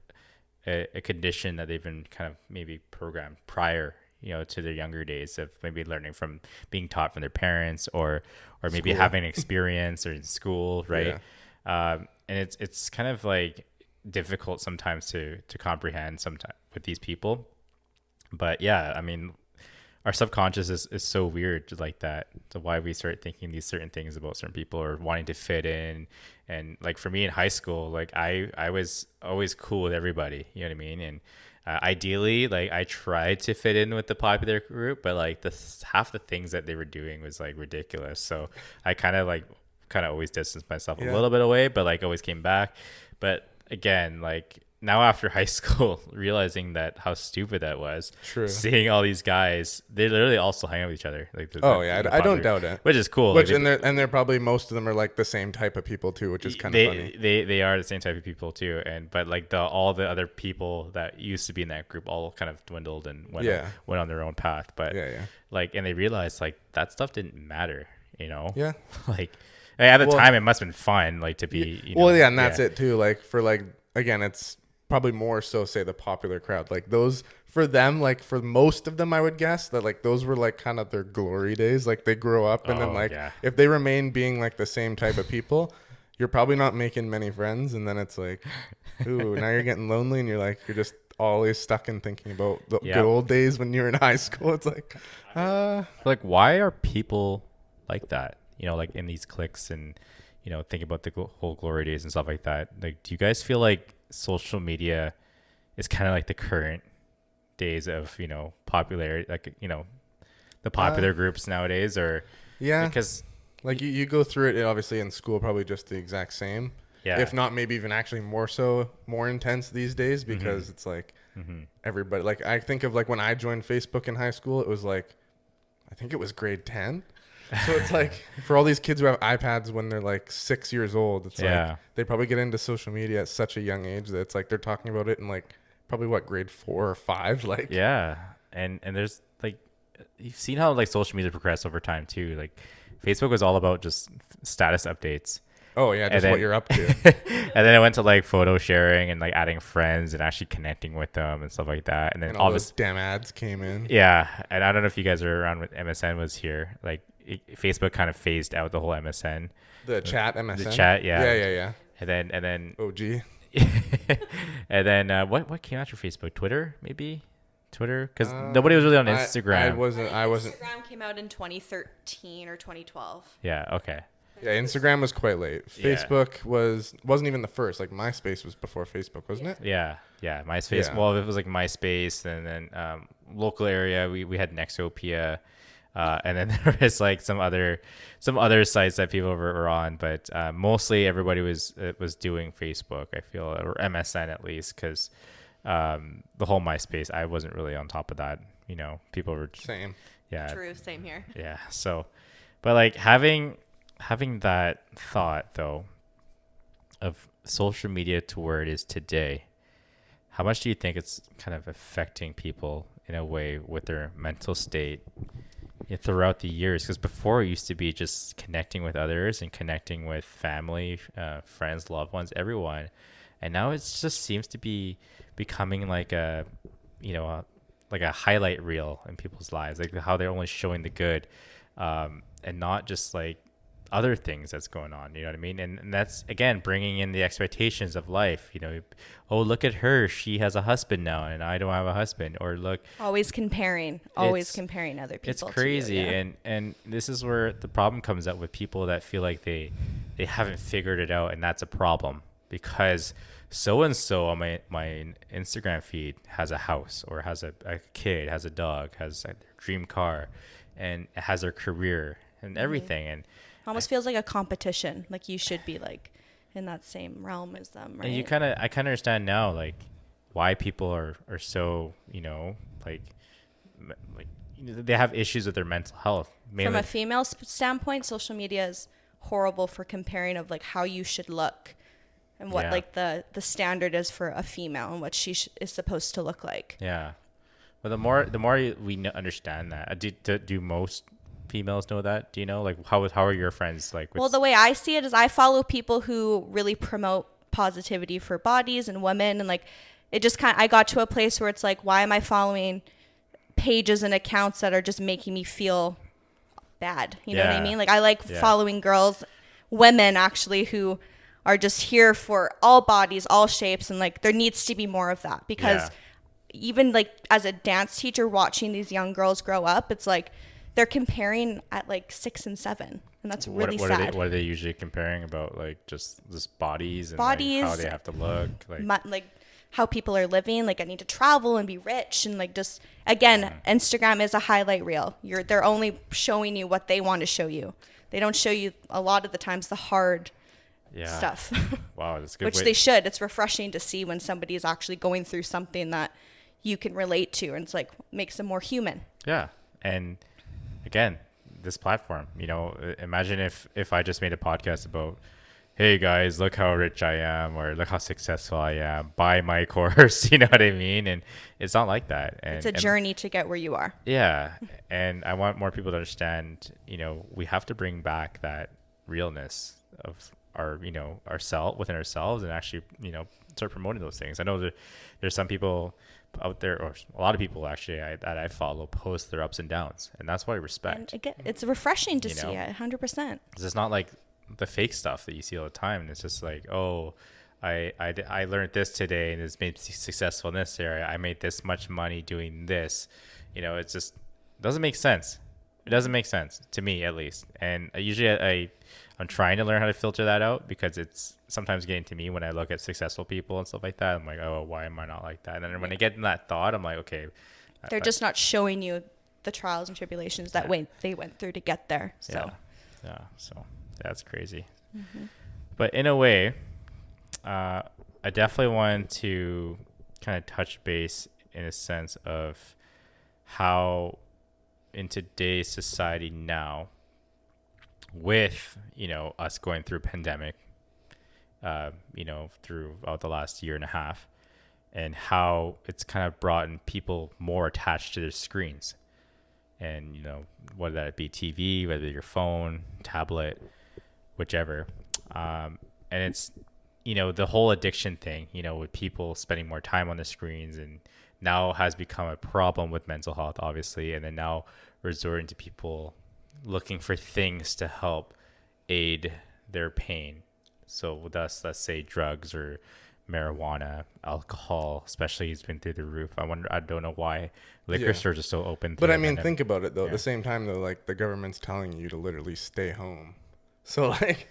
a condition that they've been kind of maybe programmed prior, to their younger days of maybe learning from being taught from their parents or maybe having an experience or in school, right? And it's kind of like difficult sometimes to comprehend sometimes with these people. But I mean, our subconscious is so weird like that. So why we start thinking these certain things about certain people or wanting to fit in. And like for me in high school, like I was always cool with everybody, you know what I mean? And ideally, like I tried to fit in with the popular group, but like half the things that they were doing was like ridiculous. So I kind of always distanced myself a little bit away, but like always came back. But again, like now after high school, realizing that how stupid that was. True. Seeing all these guys, they literally also hang out with each other. Like I don't doubt it. Which is cool. Which like, and they're probably most of them are like the same type of people too, which is kind of funny. They are the same type of people too, but like all the other people that used to be in that group all kind of dwindled and went on their own path. But like, and they realized like that stuff didn't matter, you know? Yeah. Like at the time, it must have been fun, like to be. You know, and that's it too. Like for like again, it's probably more so say the popular crowd, like those for them, like for most of them I would guess that like those were like kind of their glory days, like they grow up and then like if they remain being like the same type of people, you're probably not making many friends, and then it's like ooh, now you're getting lonely and you're just always stuck in thinking about the good old days when you're in high school. It's like why are people like that, you know, like in these cliques and you know think about the whole glory days and stuff like that? Like do you guys feel like social media is kind of like the current days of, you know, popularity, like, you know, the popular groups nowadays? Or because like you go through it obviously in school probably just the exact same, if not maybe even actually more intense these days, because it's like everybody, like I think of like when I joined Facebook in high school, it was like I think it was grade 10. So it's like for all these kids who have iPads when they're like 6 years old, it's like they probably get into social media at such a young age that it's like they're talking about it in like probably grade 4 or 5. Like and there's like you've seen how like social media progressed over time too. Like Facebook was all about just status updates. Oh yeah, just what you're up to. And then I went to like photo sharing and like adding friends and actually connecting with them and stuff like that. And then all those damn ads came in. Yeah, and I don't know if you guys are around when MSN was here. Like Facebook kind of phased out the whole MSN. The chat MSN. The chat, yeah. And then OG. And then what came after Facebook? Twitter, maybe. Twitter, because nobody was really on Instagram. I wasn't. Instagram came out in 2013 or 2012. Yeah. Okay. Yeah, Instagram was quite late. Facebook wasn't even the first. Like MySpace was before Facebook, wasn't it? Yeah. MySpace. Yeah. Well, it was like MySpace, and then local area we had Nexopia, and then there was like some other sites that people were on, but mostly everybody was doing Facebook, I feel, or MSN at least, because the whole MySpace, I wasn't really on top of that. You know, people were same. Yeah. True. Same here. Yeah. So, but like having that thought though of social media to where it is today, how much do you think it's kind of affecting people in a way with their mental state throughout the years? Because before it used to be just connecting with others and connecting with family, friends, loved ones, everyone, and now it just seems to be becoming like a highlight reel in people's lives, like how they're only showing the good, and not just like other things that's going on, you know what I mean? And that's again bringing in the expectations of life. You know, oh, look at her, she has a husband now and I don't have a husband. Or look, always comparing other people. It's crazy. To you, and this is where the problem comes up with people that feel like they haven't figured it out, and that's a problem, because so and so on my Instagram feed has a house, or has a kid, has a dog, has a dream car, and has their career and everything. And almost feels like a competition, like you should be like in that same realm as them, right? And I kind of understand now, like why people are so, you know, like they have issues with their mental health. Mainly. From a female standpoint, social media is horrible for comparing of like how you should look and what like the standard is for a female and what she is supposed to look like. Yeah. But the more we understand that, do most females know that? Do you know, like how are your friends like? Well, the way I see it is I follow people who really promote positivity for bodies and women, and like it just I got to a place where it's like, why am I following pages and accounts that are just making me feel bad? You know what I mean? Like I like following women actually who are just here for all bodies, all shapes, and like there needs to be more of that, because even like as a dance teacher watching these young girls grow up, it's like they're comparing at like 6 and 7, and that's really sad. What are they usually comparing about? Like just bodies and Bodies, like how they have to look, like how people are living. Like I need to travel and be rich, and like just again, Instagram is a highlight reel. They're only showing you what they want to show you. They don't show you a lot of the times the hard stuff. Wow, that's good. Which they should. It's refreshing to see when somebody is actually going through something that you can relate to, and it's like makes them more human. Yeah, and again, this platform, imagine if I just made a podcast about, hey guys, look how rich I am, or look how successful I am, buy my course, you know what I mean? And it's not like that. And it's a journey to get where you are. Yeah. And I want more people to understand, we have to bring back that realness of our, within ourselves, and actually, start promoting those things. I know that there's some people out there, or a lot of people actually that I follow, post their ups and downs, and that's what I respect. And it's refreshing to see it 100%. It's not like the fake stuff that you see all the time, and it's just like, oh, I learned this today and it's made me successful in this area, I made this much money doing this. It just doesn't make sense. It doesn't make sense to me, at least. And usually I'm trying to learn how to filter that out, because it's sometimes getting to me when I look at successful people and stuff like that. I'm like, oh, why am I not like that? And then when I get in that thought, I'm like, okay, they're just not showing you the trials and tribulations that they went through to get there. So so that's crazy. But in a way, I definitely want to kind of touch base in a sense of how in today's society now, with us going through pandemic, throughout the last year and a half, and how it's kind of brought in people more attached to their screens, and whether that be TV, whether your phone, tablet, whichever, and it's the whole addiction thing, with people spending more time on the screens, and now has become a problem with mental health, obviously, and then now resorting to people looking for things to help aid their pain. So thus, let's say drugs or marijuana, alcohol, especially, has been through the roof. I don't know why liquor stores are so open. But I mean, think about it though. At the same time though, like the government's telling you to literally stay home. So like,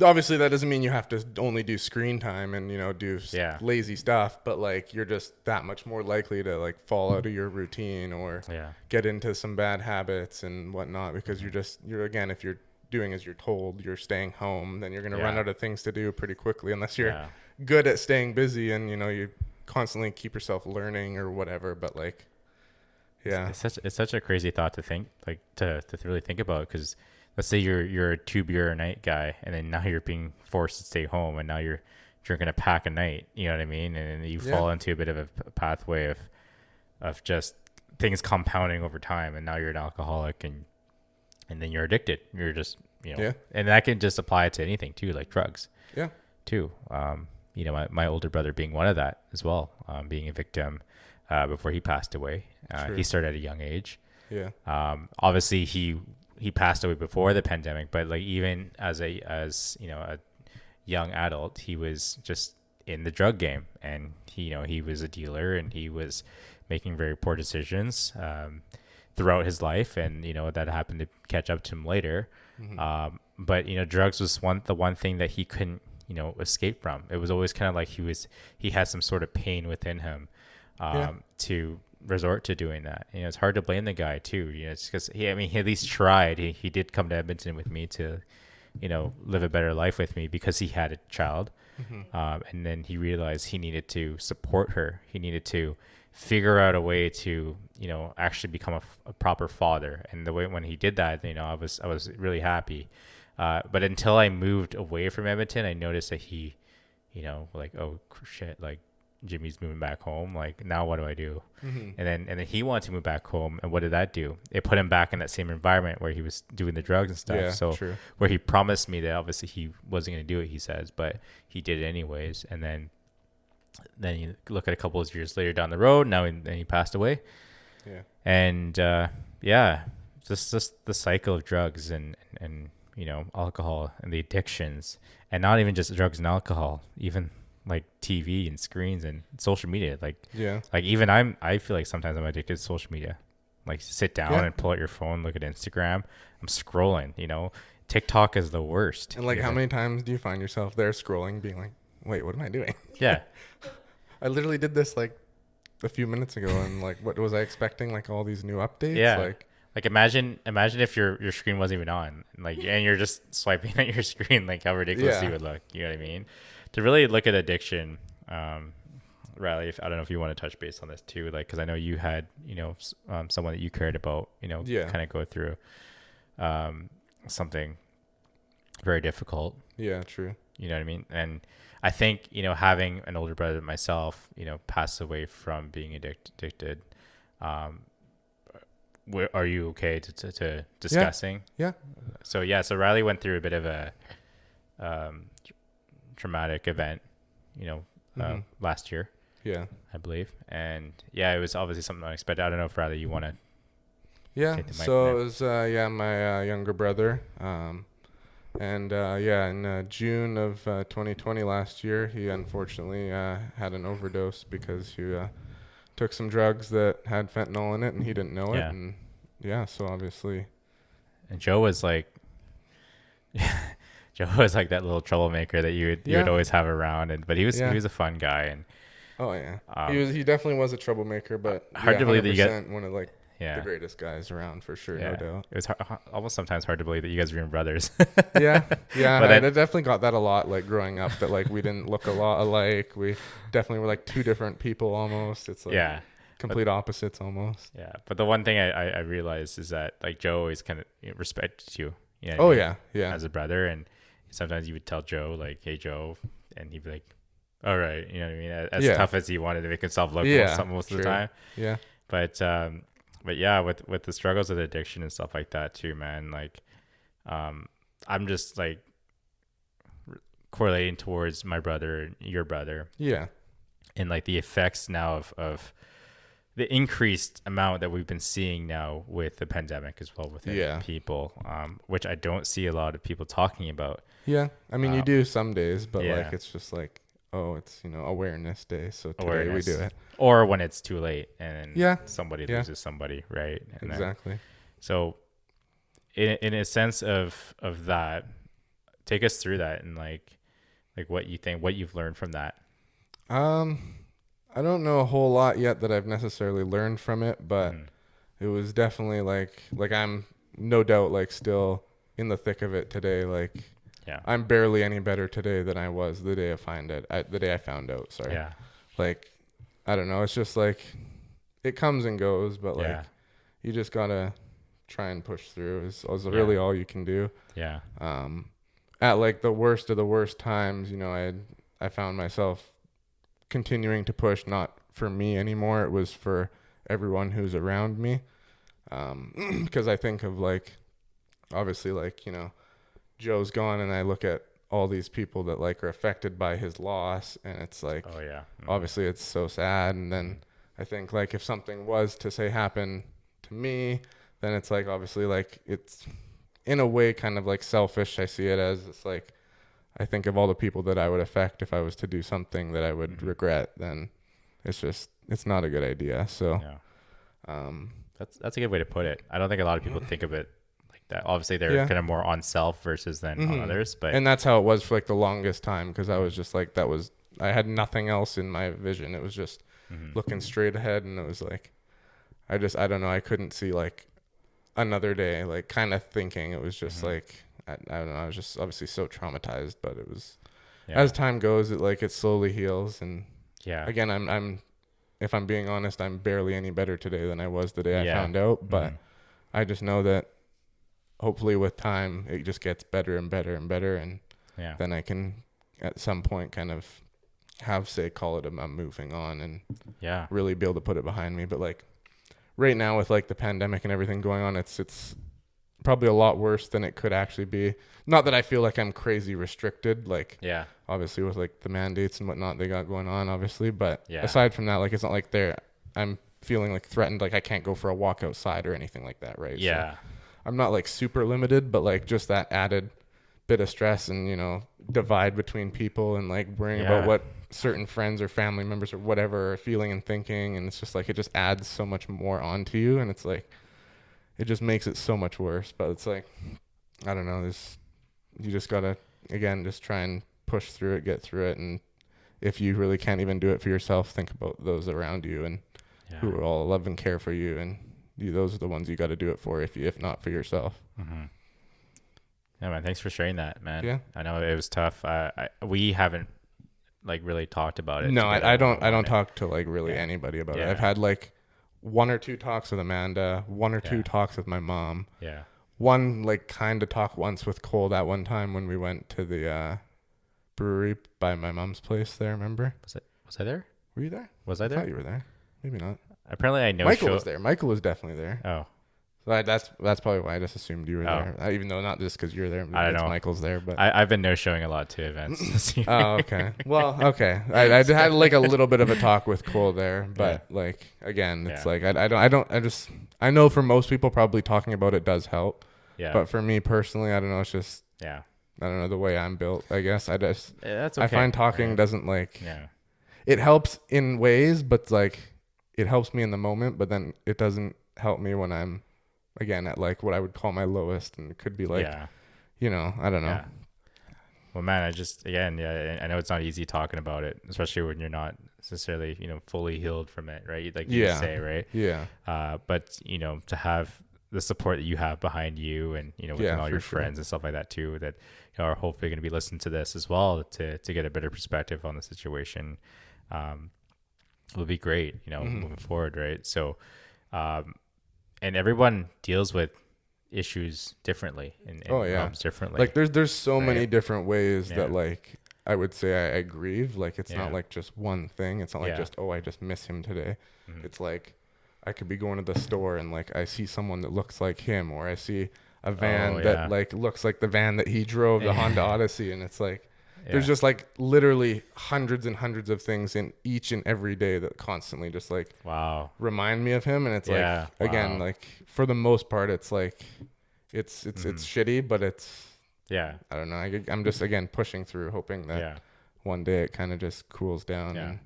obviously that doesn't mean you have to only do screen time and do lazy stuff, but like you're just that much more likely to like fall out of your routine or get into some bad habits and whatnot, because you're again, if you're doing as you're told, you're staying home, then you're going to run out of things to do pretty quickly, unless you're good at staying busy and you constantly keep yourself learning or whatever. But like it's such a crazy thought to think, like to really think about, because let's say you're a 2 beer a night guy, and then now you're being forced to stay home, and now you're drinking a pack a night. You know what I mean? And then you fall into a bit of a pathway of just things compounding over time, and now you're an alcoholic, and then you're addicted. You're just and that can just apply to anything too, like drugs. Yeah. Too. My older brother being one of that as well, being a victim before he passed away. He started at a young age. Yeah. Obviously he passed away before the pandemic, but like even as a young adult, he was just in the drug game, and he was a dealer, and he was making very poor decisions throughout his life, and that happened to catch up to him later. But drugs was the one thing that he couldn't escape from. It was always kind of like he had some sort of pain within him to resort to doing that. It's hard to blame the guy too. It's because he at least tried. He did come to Edmonton with me to live a better life with me, because he had a child. And then he realized he needed to support her. He needed to figure out a way to actually become a proper father. And the way when he did that, I was really happy. But until I moved away from Edmonton, I noticed that he like, oh shit, like Jimmy's moving back home, like now what do I do? And then he wanted to move back home, and what did that do? It put him back in that same environment where he was doing the drugs and stuff. Where he promised me that obviously he wasn't going to do it, he says, but he did it anyways. And then you look at a couple of years later down the road, then he passed away. And just the cycle of drugs and alcohol and the addictions, and not even just drugs and alcohol, even like TV and screens and social media. Like, Yeah. like even I feel like sometimes I'm addicted to social media. Like sit down and pull out your phone, look at Instagram. I'm scrolling, you know. TikTok is the worst. And like, how many times do you find yourself there scrolling, being like, wait, what am I doing? Yeah. I literally did this like a few minutes ago, and like, what was I expecting? Like all these new updates? Yeah. Like imagine if your screen wasn't even on, like, and you're just swiping at your screen, like how ridiculous you would look. You know what I mean? To really look at addiction, Riley, I don't know if you want to touch base on this too, like, because I know you had, you know, someone that you cared about, you know, kind of go through something very difficult. Yeah, true. You know what I mean? And I think, you know, having an older brother than myself, you know, pass away from being addicted. Are you okay to discussing? Yeah. So Riley went through a bit of a traumatic event, you know, last year. Yeah. I believe. And yeah, it was obviously something unexpected. I don't know if Riley, you want to. Yeah. So it was, my younger brother. And in June of 2020 last year, he unfortunately had an overdose because he took some drugs that had fentanyl in it, and he didn't know it. And so obviously. And Joe was like that little troublemaker that you would always have around, but he was a fun guy, and he definitely was a troublemaker, but hard to believe that you got one of like the greatest guys around for sure, no doubt. It was almost sometimes hard to believe that you guys were even brothers. yeah. But I definitely got that a lot, like growing up, that like we didn't look a lot alike. We definitely were like two different people almost. It's like complete opposites almost. Yeah, but the one thing I realized is that like Joe always kind of respects you. You know yeah, as a brother, and sometimes you would tell Joe like, "Hey, Joe," and he'd be like, "All right," you know what I mean? As tough as he wanted to make himself look most of the time. Yeah. But yeah, with the struggles of addiction and stuff like that too, man. Like, I'm just like correlating towards my brother and your brother. Yeah. And like the effects now of the increased amount that we've been seeing now with the pandemic as well within people, which I don't see a lot of people talking about. Yeah. I mean, you do some days, but like, it's just like, oh, it's, you know, awareness day. So today we do it. Or when it's too late and somebody loses somebody. Right. And exactly. So in a sense of that, take us through that and like what you think, what you've learned from that. I don't know a whole lot yet that I've necessarily learned from it, but it was definitely like I'm no doubt like still in the thick of it today. Like, I'm barely any better today than I was the day I found out. Sorry. Yeah. Like, I don't know. It's just like it comes and goes, but like you just gotta try and push through. Is really all you can do. Yeah. At like the worst of the worst times, you know, I found myself continuing to push, not for me anymore. It was for everyone who's around me. Because I think of like, obviously, like, you know, Joe's gone, and I look at all these people that like are affected by his loss, and it's like, obviously it's so sad. And then I think like if something was to say happen to me, then it's like, obviously, like it's in a way kind of like selfish. I see it as, it's like, I think of all the people that I would affect if I was to do something that I would regret, then it's not a good idea. So that's a good way to put it. I don't think a lot of people think of it like that. Obviously they're kind of more on self versus than on others, and that's how it was for like the longest time. Cause I was just like, I had nothing else in my vision. It was just looking straight ahead. And it was like, I don't know. I couldn't see like another day, like kind of thinking. It was just like, I don't know. I was just obviously so traumatized, but it was, as time goes, it slowly heals. And again, I'm, if I'm being honest, I'm barely any better today than I was the day I found out, but I just know that hopefully with time, it just gets better and better and better. And then I can at some point kind of call it I'm moving on and really be able to put it behind me. But like right now with like the pandemic and everything going on, it's probably a lot worse than it could actually be. Not that I feel like I'm crazy restricted, like obviously with like the mandates and whatnot they got going on, obviously, but aside from that, like it's not like I'm feeling like threatened, like I can't go for a walk outside or anything like that, right? So I'm not like super limited, but like just that added bit of stress and, you know, divide between people and like worrying about what certain friends or family members or whatever are feeling and thinking, and it's just like it just adds so much more onto you, and it's like it just makes it so much worse. But it's like, I don't know, you just gotta, again, just try and push through it, get through it, and if you really can't even do it for yourself, think about those around you and who all love and care for you, and those are the ones you got to do it for, if not for yourself. Yeah, man, thanks for sharing that, man. Yeah, I know it was tough. We haven't like really talked about it. No, I don't talk to like really anybody about it. I've had like 1 or 2 talks with Amanda, 1 or 2 talks with my mom. Yeah. One like kind of talk once with Cole that one time when we went to the brewery by my mom's place there, remember? Was I there? Were you there? Was I there? I thought you were there. Maybe not. Apparently I know Michael was there. Michael was definitely there. Oh. So that's probably why I just assumed you were there. Even though not just because you're there. I don't know. Michael's there, but I've been no-showing a lot to events this year. Oh, okay. Well, okay. I had like a little bit of a talk with Cole there, but like again, it's like I know for most people probably talking about it does help. Yeah. But for me personally, I don't know. It's just I don't know the way I'm built. I guess that's okay. I find talking doesn't like. Yeah. It helps in ways, but like it helps me in the moment, but then it doesn't help me when I'm again at like what I would call my lowest, and it could be like I don't know. Well, man, I know it's not easy talking about it, especially when you're not necessarily fully healed from it, right? Like you say, right? But to have the support that you have behind you, and with all your friends and stuff like that too, that are hopefully going to be listening to this as well to get a better perspective on the situation, will be great, moving forward, right? So and everyone deals with issues differently and problems differently. Like there's so many different ways that like I would say I grieve. Like it's not like just one thing. It's not like just I just miss him today. It's like I could be going to the store and like I see someone that looks like him, or I see a van that like looks like the van that he drove, the Honda Odyssey, and it's like there's just like literally hundreds and hundreds of things in each and every day that constantly just like remind me of him. And it's like again, like for the most part, it's like it's shitty, but it's I don't know. I'm just again pushing through, hoping that one day it kind of just cools down and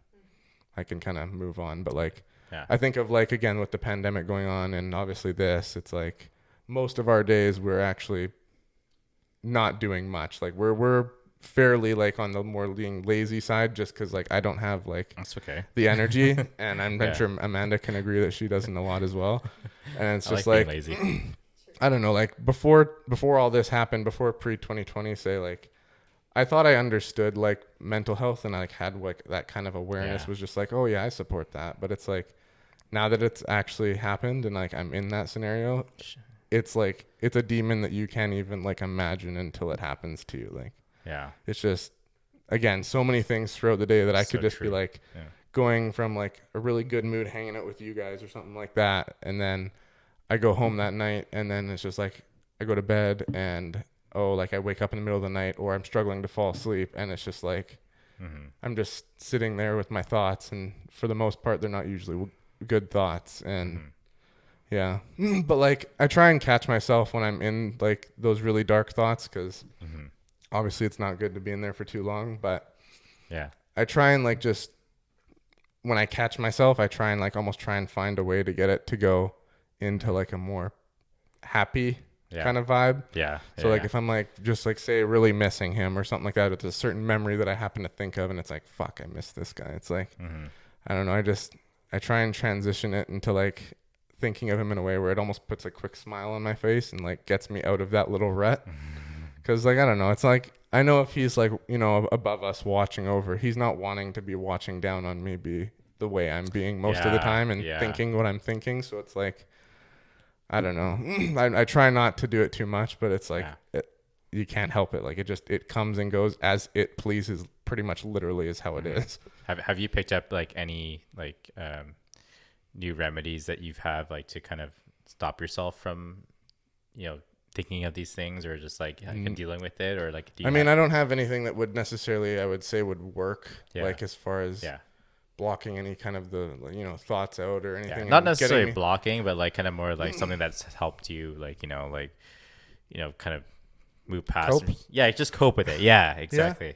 I can kind of move on. But like I think of like again with the pandemic going on, and obviously this, it's like most of our days we're actually not doing much. Like we're fairly like on the more being lazy side, just because like I don't have like the energy, and I'm sure Amanda can agree that she doesn't a lot as well. And it's just like lazy. I don't know, like before all this happened, before pre-2020, say like I thought I understood like mental health, and I like had like that kind of awareness was just like, oh yeah, I support that. But it's like now that it's actually happened and like I'm in that scenario, it's like it's a demon that you can't even like imagine until it happens to you. Like it's just again so many things throughout the day that I could just be like going from like a really good mood hanging out with you guys or something like that, and then I go home that night, and then it's just like I go to bed and like I wake up in the middle of the night, or I'm struggling to fall asleep, and it's just like I'm just sitting there with my thoughts, and for the most part they're not usually good thoughts. And but like I try and catch myself when I'm in like those really dark thoughts, because obviously it's not good to be in there for too long. But I try and like just when I catch myself, I try and like almost try and find a way to get it to go into like a more happy kind of vibe. So like if I'm like just like say really missing him or something like that, it's a certain memory that I happen to think of, and it's like fuck, I miss this guy. It's like I don't know, I try and transition it into like thinking of him in a way where it almost puts a quick smile on my face and like gets me out of that little rut. Because like I don't know, it's like I know if he's like above us watching over, he's not wanting to be watching down on me be the way I'm being most of the time and thinking what I'm thinking. So it's like I don't know. I try not to do it too much, but it's like you can't help it. Like it comes and goes as it pleases. Pretty much, literally, is how it is. Have you picked up like any like new remedies that you've had like to kind of stop yourself from thinking of these things, or just like dealing with it, or like? I don't have anything that would necessarily I would say would work. Like as far as blocking any kind of the thoughts out or anything. Not necessarily blocking, but like kind of more like something that's helped you like kind of move past. Cope? Just cope with it. Yeah, exactly.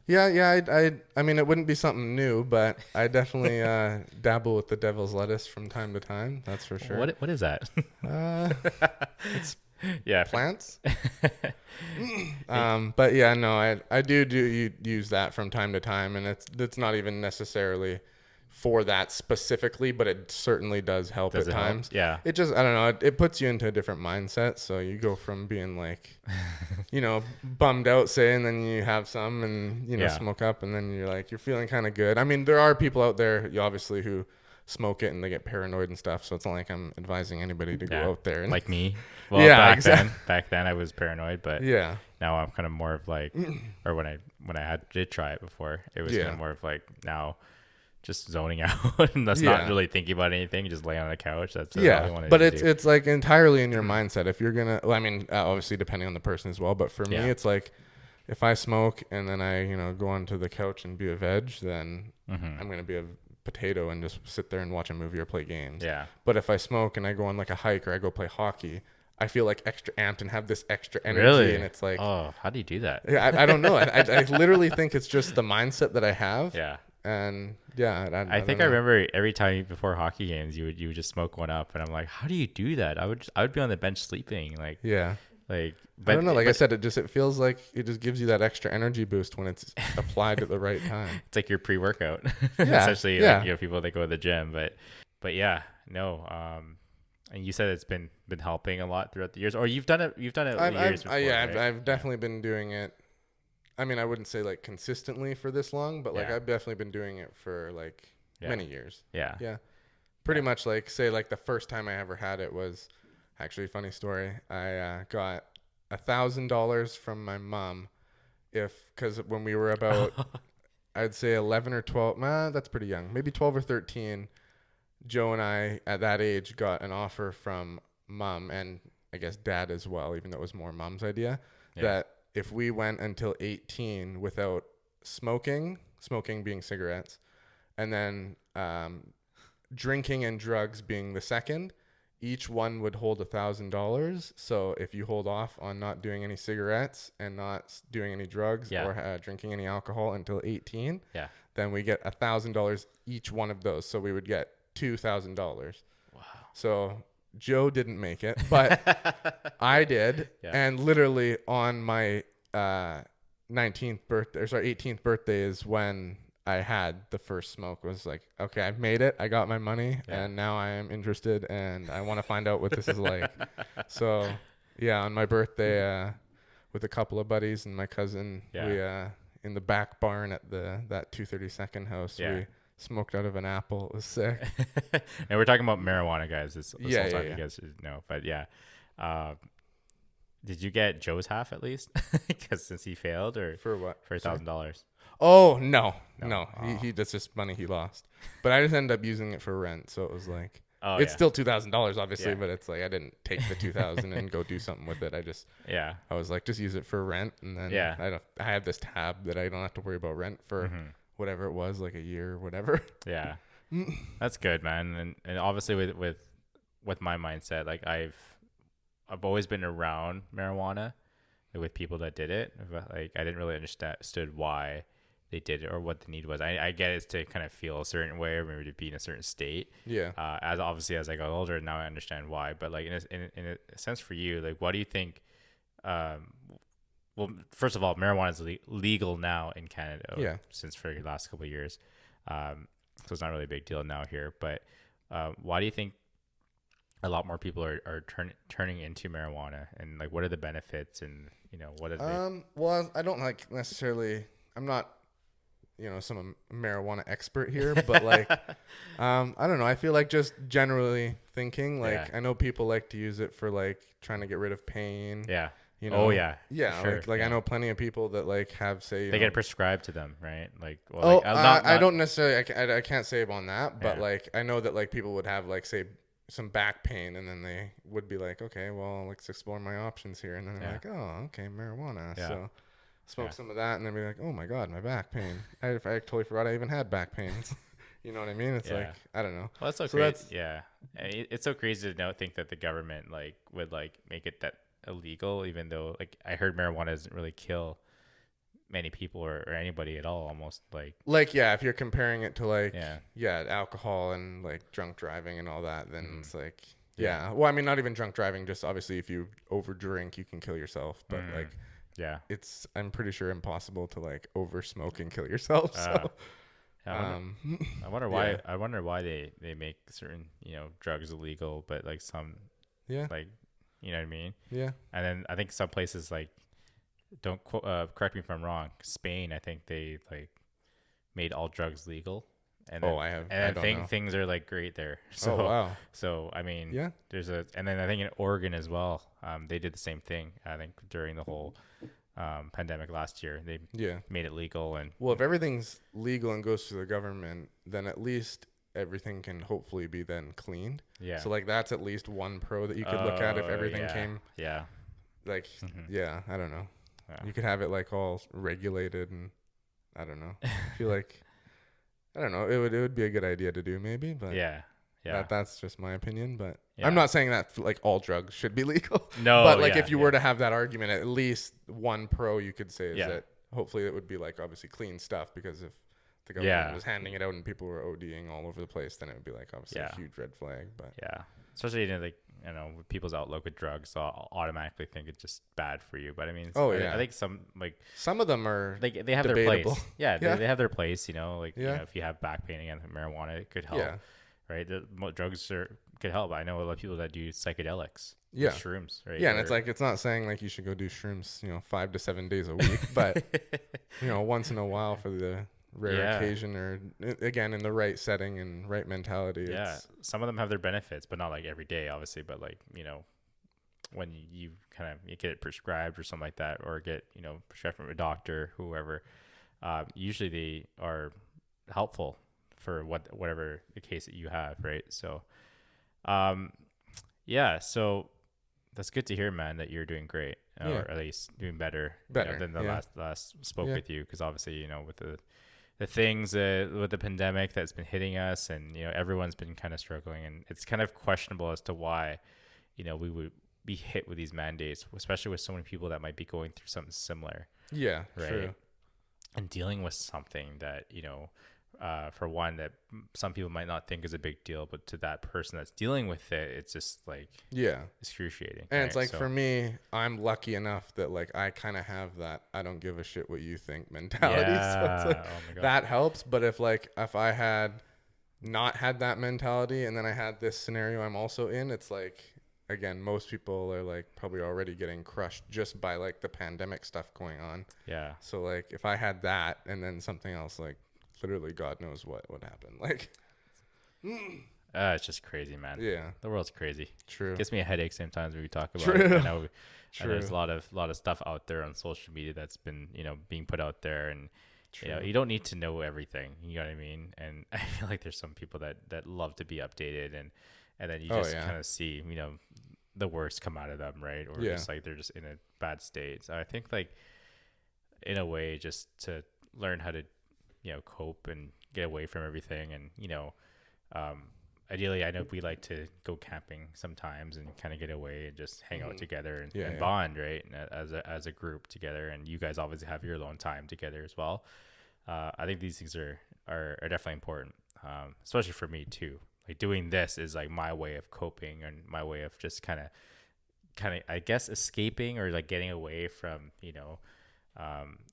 I mean, it wouldn't be something new, but I definitely dabble with the devil's lettuce from time to time. That's for sure. What is that? It's Yeah. plants. But yeah, no, I do use that from time to time, and it's not even necessarily for that specifically, but it certainly does help at times. Yeah. It just, I don't know, it puts you into a different mindset. So you go from being like, bummed out, say, and then you have some and, smoke up, and then you're feeling kind of good. I mean, there are people out there, obviously, who smoke it and they get paranoid and stuff. So it's not like I'm advising anybody to go out there. Like me. Well, back then I was paranoid, but yeah, now I'm kind of more of like, or when I did try it before, it was kind of more of like now just zoning out and that's not really thinking about anything, just laying on the couch. That's all I wanted but to do. It's like entirely in your mindset. If you're gonna, well, I mean, obviously depending on the person as well, but for me, it's like if I smoke and then I go onto the couch and be a veg, then I'm gonna be a potato and just sit there and watch a movie or play games. Yeah. But if I smoke and I go on like a hike or I go play hockey, I feel like extra amped and have this extra energy. Really? And it's like, oh, how do you do that? Yeah, I don't know. I literally think it's just the mindset that I have. Yeah. And I think I remember every time before hockey games, you would just smoke one up, and I'm like, how do you do that? I would be on the bench sleeping, like but I don't know. Like I said, it feels like it just gives you that extra energy boost when it's applied at the right time. It's like your pre-workout, yeah, especially like, people that go to the gym. But yeah, no. And you said it's been helping a lot throughout the years, or you've done it years before. Right? I've definitely been doing it. I mean, I wouldn't say like consistently for this long, but like I've definitely been doing it for like many years. Yeah. Pretty much like say like the first time I ever had it was actually a funny story. I got $1,000 from my mom because when we were about, I'd say 11 or 12, that's pretty young, maybe 12 or 13, Joe and I at that age got an offer from mom and I guess dad as well, even though it was more mom's idea, that if we went until 18 without smoking being cigarettes, and then drinking and drugs being the second, each one would hold $1,000. So if you hold off on not doing any cigarettes and not doing any drugs or drinking any alcohol until 18, then we get $1,000 each one of those. So we would get $2,000. Wow. So Joe didn't make it, but I did. And literally on my 18th birthday is when I had the first smoke. Was like, okay, I've made it. I got my money and now I am interested and I want to find out what this is like. So on my birthday, with a couple of buddies and my cousin, we, in the back barn at that 232nd house, we smoked out of an apple. It was sick. And we're talking about marijuana, guys. This whole time, you guys should know. But did you get Joe's half at least? Because since he failed, or for what? For $1,000. Oh no. He that's just money he lost. But I just ended up using it for rent, so it was like it's still $2,000 obviously, but it's like I didn't take the $2,000 and go do something with it. I just I was like just use it for rent, and then I have this tab that I don't have to worry about rent for whatever it was, like a year or whatever. Yeah. That's good, man. And obviously with my mindset, like I've always been around marijuana with people that did it. Like I didn't really understood why they did it or what the need was. I get it's to kind of feel a certain way or maybe to be in a certain state. Yeah. As I got older, now I understand why. But like in a sense for you, like what do you think? Well, first of all, marijuana is legal now in Canada. Yeah. Since for the last couple of years, so it's not really a big deal now here. But why do you think a lot more people are turning into marijuana, and like what are the benefits, and what are they? Well, I don't like necessarily. I'm not some marijuana expert here, but like I don't know, I feel like just generally thinking, like I know people like to use it for like trying to get rid of pain. Yeah. Sure. I know plenty of people that like have say they get prescribed to them, right? Like I don't necessarily I can't say on that, but like I know that like people would have like say some back pain, and then they would be like, okay, well, let's explore my options here, and then they're like, oh, okay, marijuana. So smoke some of that, and then be like, oh my god, my back pain. I totally forgot I even had back pains. You know what I mean? It's like I don't know. Well, that's so crazy. It's so crazy to think that the government like would like make it that illegal, even though like I heard marijuana doesn't really kill many people or anybody at all, almost yeah, if you're comparing it to yeah, alcohol and like drunk driving and all that, then it's like, yeah. Well, I mean, not even drunk driving, just obviously if you over drink, you can kill yourself. But like, yeah, it's, I'm pretty sure, impossible to like over smoke and kill yourself. So, I wonder why. Yeah. I wonder why they make certain drugs illegal, but like some, like, you know what I mean? Yeah. And then I think some places like, don't correct me if I'm wrong, Spain, I think they like made all drugs legal. And then, things are like great there. So, wow. So I mean, there's and then I think in Oregon as well, they did the same thing. I think during the whole pandemic last year, they made it legal. And well, if everything's legal and goes to the government, then at least everything can hopefully be then cleaned. Yeah. So like that's at least one pro that you could look at if everything came. Yeah. Like I don't know. Yeah. You could have it like all regulated, and I don't know. I feel like, I don't know. It would be a good idea to do maybe, but that's just my opinion. But I'm not saying that like all drugs should be legal. No, but like if you were to have that argument, at least one pro you could say is that hopefully it would be like obviously clean stuff, because if the government was handing it out and people were ODing all over the place, then it would be like obviously a huge red flag. But especially like with people's outlook with drugs, so I'll automatically think it's just bad for you. But I mean, I think some of them are like they have debatable. Their place. They have their place. If you have back pain against marijuana, it could help. Right, drugs could help. I know a lot of people that do psychedelics. Shrooms. Right. Yeah, and it's like, it's not saying like you should go do shrooms 5 to 7 days a week, but once in a while for the rare occasion, or again in the right setting and right mentality. Some of them have their benefits, but not like every day, obviously. But like when you get it prescribed or something like that, or get prescribed from a doctor, whoever, usually they are helpful for whatever the case that you have, right? So so that's good to hear, man, that you're doing great, or at least doing better than the last spoke with you, because obviously with the things with the pandemic that's been hitting us, and everyone's been kind of struggling, and it's kind of questionable as to why we would be hit with these mandates, especially with so many people that might be going through something similar. Right. True. And dealing with something that for one, that some people might not think is a big deal, but to that person that's dealing with it, it's just like excruciating. And it's like, for me, I'm lucky enough that like I kind of have that I don't give a shit what you think mentality. So it's like, that helps. But if I had not had that mentality, and then I had this scenario I'm also in, it's like, again, most people are like probably already getting crushed just by like the pandemic stuff going on. Yeah. So like if I had that and then something else, like literally God knows what would happen. Like it's just crazy, man. Yeah, the world's crazy. True. It gives me a headache sometimes when we talk about it. I know there's a lot of stuff out there on social media that's been being put out there, and you don't need to know everything, you know what I mean? And I feel like there's some people that love to be updated, and then you just kind of see the worst come out of them, right? Or just like they're just in a bad state. So I think like in a way, just to learn how to cope and get away from everything, and ideally, I know we like to go camping sometimes and kind of get away and just hang out together and bond, right? And as a group together, and you guys obviously have your alone time together as well. I think these things are definitely important, especially for me too. Like doing this is like my way of coping, and my way of just kind of I guess escaping, or like getting away from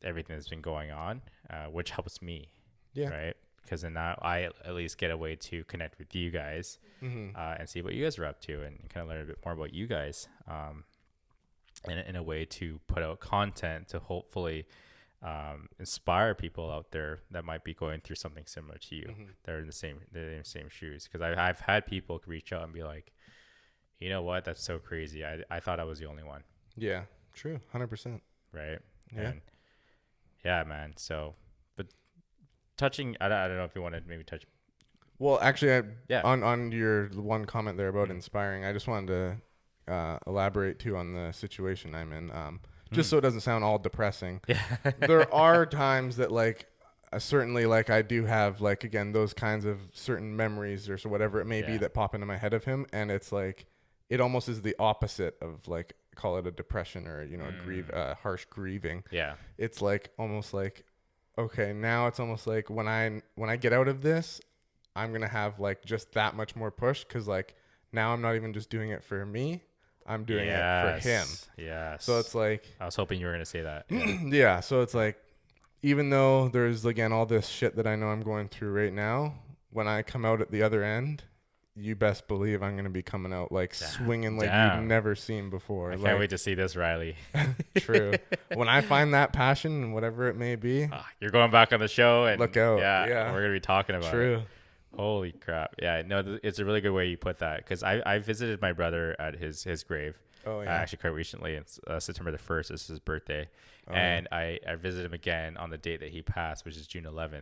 everything that's been going on, which helps me, right? Because then now I at least get a way to connect with you guys, and see what you guys are up to, and kind of learn a bit more about you guys, and in a way to put out content to hopefully inspire people out there that might be going through something similar to you. They're in the same shoes. Because I've had people reach out and be like, you know what, that's so crazy. I thought I was the only one. Yeah, true, 100%. Right. Yeah. And yeah, man. So, but touching, I don't know if you want to maybe touch. Well, actually, on your one comment there about inspiring, I just wanted to elaborate too on the situation I'm in. Just so it doesn't sound all depressing. Yeah. There are times that like, certainly like I do have like, again, those kinds of certain memories or so whatever it may be that pop into my head of him. And it's like, it almost is the opposite of like call it a depression or, harsh grieving. Yeah. It's like almost like, okay, now it's almost like when I get out of this, I'm going to have like just that much more push. 'Cause like now I'm not even just doing it for me. I'm doing it for him. Yes. So it's like, I was hoping you were going to say that. Yeah. yeah. So it's like, even though there's again, all this shit that I know I'm going through right now, when I come out at the other end, you best believe I'm going to be coming out like swinging like you've never seen before. I can't wait to see this, Riley. True. When I find that passion, whatever it may be, you're going back on the show and look out. Yeah. We're going to be talking about True. it. Holy crap. Yeah, no, it's a really good way you put that, because I visited my brother at his grave. Oh, yeah. Actually quite recently. It's September the 1st. This is his birthday. Oh, and I visited him again on the date that he passed, which is June 11th.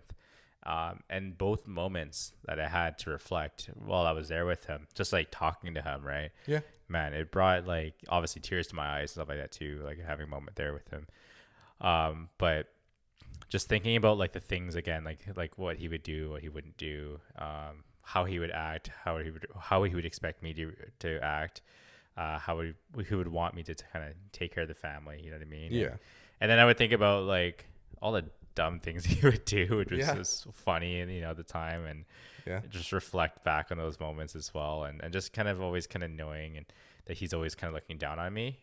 And both moments that I had to reflect while I was there with him, just like talking to him, right? Yeah. Man, it brought like obviously tears to my eyes and stuff like that too, like having a moment there with him. But just thinking about like the things again, like what he would do, what he wouldn't do, how he would act, how he would expect me to act, how he would want me to kind of take care of the family, you know what I mean? Yeah. And then I would think about like all the dumb things he would do, which was just funny and at the time, and just reflect back on those moments as well, and just kind of always kind of knowing and that he's always kind of looking down on me.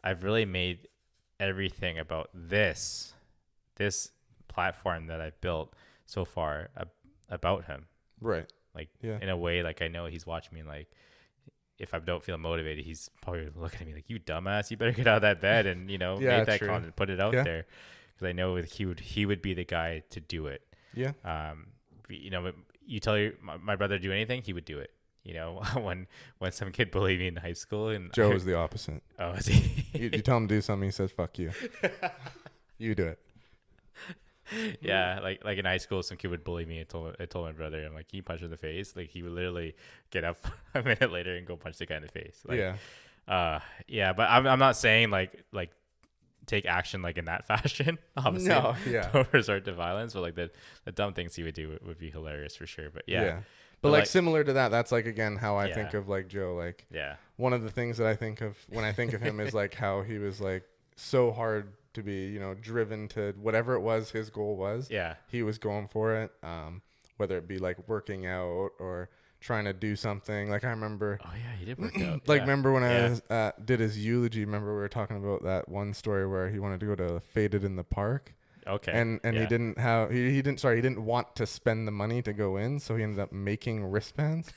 I've really made everything about this platform that I've built so far about him, right? Like in a way, like I know he's watching me, and like if I don't feel motivated, he's probably looking at me like, you dumbass, you better get out of that bed and make that content, put it out there. Because I know he would be the guy to do it. Yeah. You tell my brother to do anything, he would do it. When some kid bullied me in high school, and Joe is the opposite. Oh, is he? you tell him to do something, he says, "Fuck you." You do it. Yeah, like in high school, some kid would bully me. I told my brother, I'm like, "Can you punch him in the face?" Like he would literally get up a minute later and go punch the guy in the face. Like, yeah. But I'm not saying like take action like in that fashion. Obviously, no, don't resort to violence. But like the dumb things he would do would be hilarious for sure. But yeah. But like similar to that, that's like again how I think of like Joe. Like one of the things that I think of when I think of him is like how he was like so hard to be, driven to whatever it was his goal was. Yeah. He was going for it. Whether it be like working out or trying to do something. Like I remember. Oh yeah, he did work out. Remember when I was, did his eulogy? Remember we were talking about that one story where he wanted to go to Faded in the Park. Okay. And he didn't have he didn't want to spend the money to go in, so he ended up making wristbands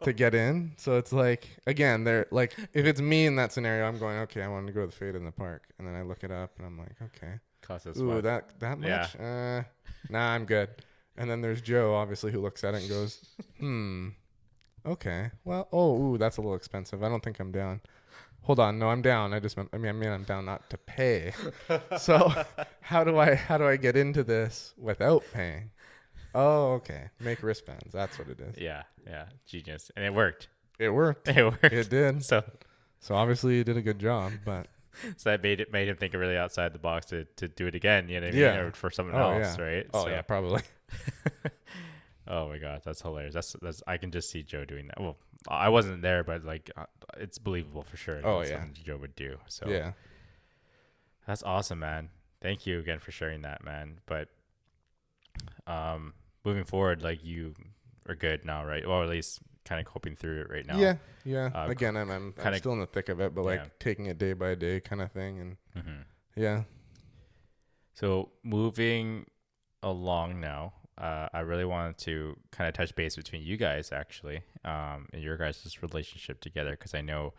to get in. So it's like again, they're like if it's me in that scenario, I'm going, okay, I wanted to go to the Faded in the Park, and then I look it up and I'm like, okay. Cost us ooh, what? that much? Nah, I'm good. And then there's Joe, obviously, who looks at it and goes, okay. Well, that's a little expensive. I don't think I'm down. Hold on. No, I'm down. I mean, I'm down not to pay. So how do I get into this without paying? Oh, okay. Make wristbands. That's what it is. Yeah. Genius. And it worked. It worked. It did. So obviously you did a good job, but. So that made him think really outside the box to do it again, you know what I mean? Yeah. Or for someone else, right? Oh, yeah, probably. Oh my God, that's hilarious. That's I can just see Joe doing that. Well, I wasn't there, but like it's believable for sure. Oh, that's yeah. something Joe would do. So yeah, that's awesome, man. Thank you again for sharing that, man. But moving forward, like you are good now, right? Well, at least kind of coping through it right now. Yeah. Again, I'm still in the thick of it, but like taking it day by day kind of thing, and yeah. So moving along now, I really wanted to kind of touch base between you guys actually, and your guys' relationship together, because I know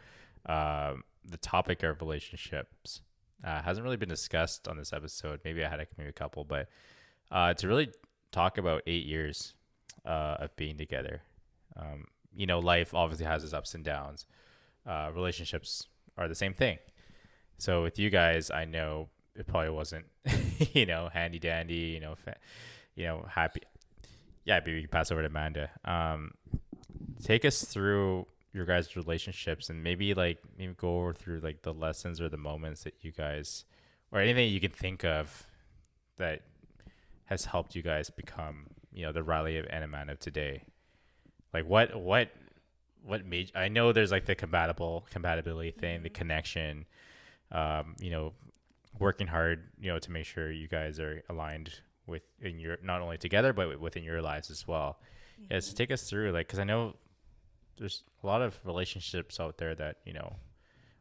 the topic of relationships hasn't really been discussed on this episode. Maybe I had maybe a couple, but to really talk about 8 years of being together. Life obviously has its ups and downs. Relationships are the same thing. So with you guys, I know it probably wasn't, handy dandy, happy. Yeah, maybe we can pass over to Amanda. Take us through your guys' relationships, and maybe go through like the lessons or the moments that you guys, or anything you can think of that has helped you guys become, the Riley and Amanda of today. Like what what made, I know there's like the compatibility thing, the connection, you know, working hard, you know, to make sure you guys are aligned in your, not only together, but within your lives as well. Yeah, so take us through, like, because I know there's a lot of relationships out there that, you know,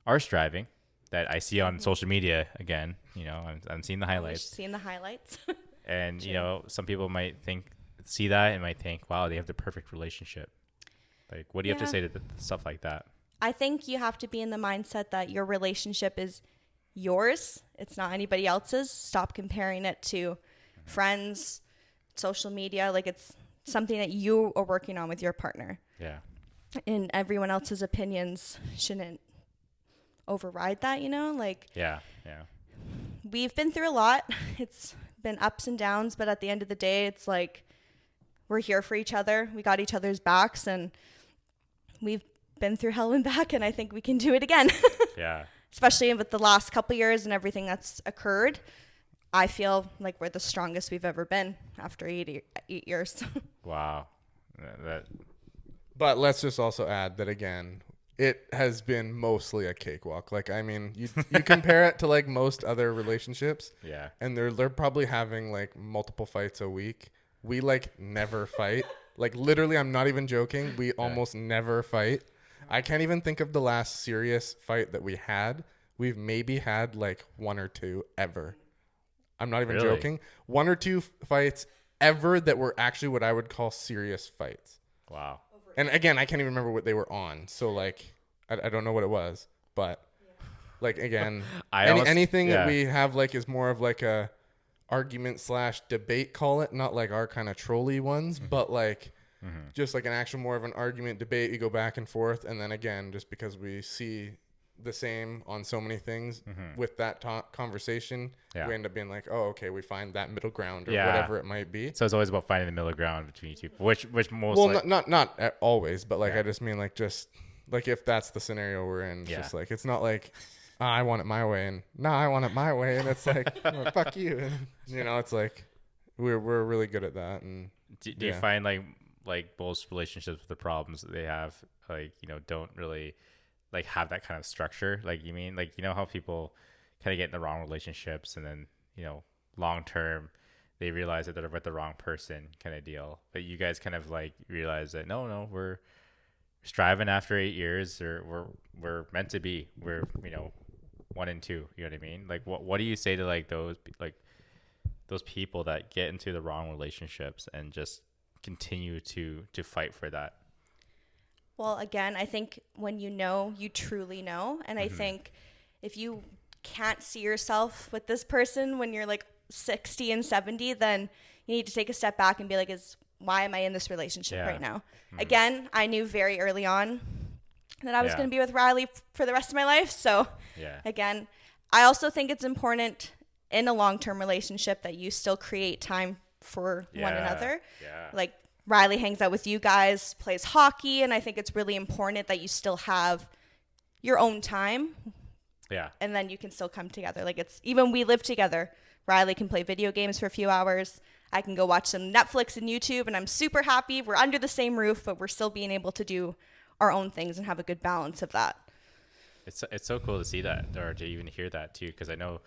are striving, that I see on social media. Again, you know, I'm seeing the highlights. Seeing the highlights. And, you know, some people might see that and might think, wow, they have the perfect relationship. Like, what do you have to say to stuff like that? I think you have to be in the mindset that your relationship is yours. It's not anybody else's. Stop comparing it to friends, social media. Like, it's something that you are working on with your partner. Yeah. And everyone else's opinions shouldn't override that, you know? Like, yeah. We've been through a lot. It's been ups and downs, but at the end of the day, it's like we're here for each other. We got each other's backs, and we've been through hell and back, and I think we can do it again. Yeah. Especially with the last couple years and everything that's occurred. I feel like we're the strongest we've ever been after 8 years. Wow. But let's just also add that, again, it has been mostly a cakewalk. Like, I mean, you compare it to like most other relationships. Yeah. And they're probably having like multiple fights a week. We like never fight. Like, literally, I'm not even joking. We almost never fight. I can't even think of the last serious fight that we had. We've maybe had like one or two ever. I'm not even joking. One or two fights ever that were actually what I would call serious fights. Wow. And again, I can't even remember what they were on. So like, I don't know what it was, but like, again, anything that we have like is more of like a argument / debate, call it, not like our kind of trolly ones, but like just like an actual more of an argument debate. You go back and forth. And then again, just because we see the same on so many things with that conversation, we end up being like, oh, okay, we find that middle ground or whatever it might be. So it's always about finding the middle ground between you two, which most, well, like, not always, but like I just mean like, just like, if that's the scenario we're in, it's just like, it's not like, I want it my way, and no, I want it my way, and it's like, well, fuck you, and, you know, it's like we're really good at that. And do you find like most relationships with the problems that they have, like, you know, don't really like have that kind of structure? Like, you mean, like, you know how people kind of get in the wrong relationships, and then, you know, long term they realize that they're with the wrong person, kind of deal. But you guys kind of like realize that no, we're striving after 8 years, or we're meant to be. We're, you know, 1 and 2. You know what I mean? Like, what do you say to like those people that get into the wrong relationships and just continue to fight for that? Well, again, I think when you know, you truly know. And I think if you can't see yourself with this person when you're like 60 and 70, then you need to take a step back and be like, why am I in this relationship right now? Again, I knew very early on that I was going to be with Riley for the rest of my life. So again, I also think it's important in a long-term relationship that you still create time for one another. Like, Riley hangs out with you guys, plays hockey, and I think it's really important that you still have your own time. Yeah. And then you can still come together. Like, it's, even we live together. Riley can play video games for a few hours. I can go watch some Netflix and YouTube, and I'm super happy. We're under the same roof, but we're still being able to do our own things and have a good balance of that. It's so cool to see that, or to even hear that too, because I know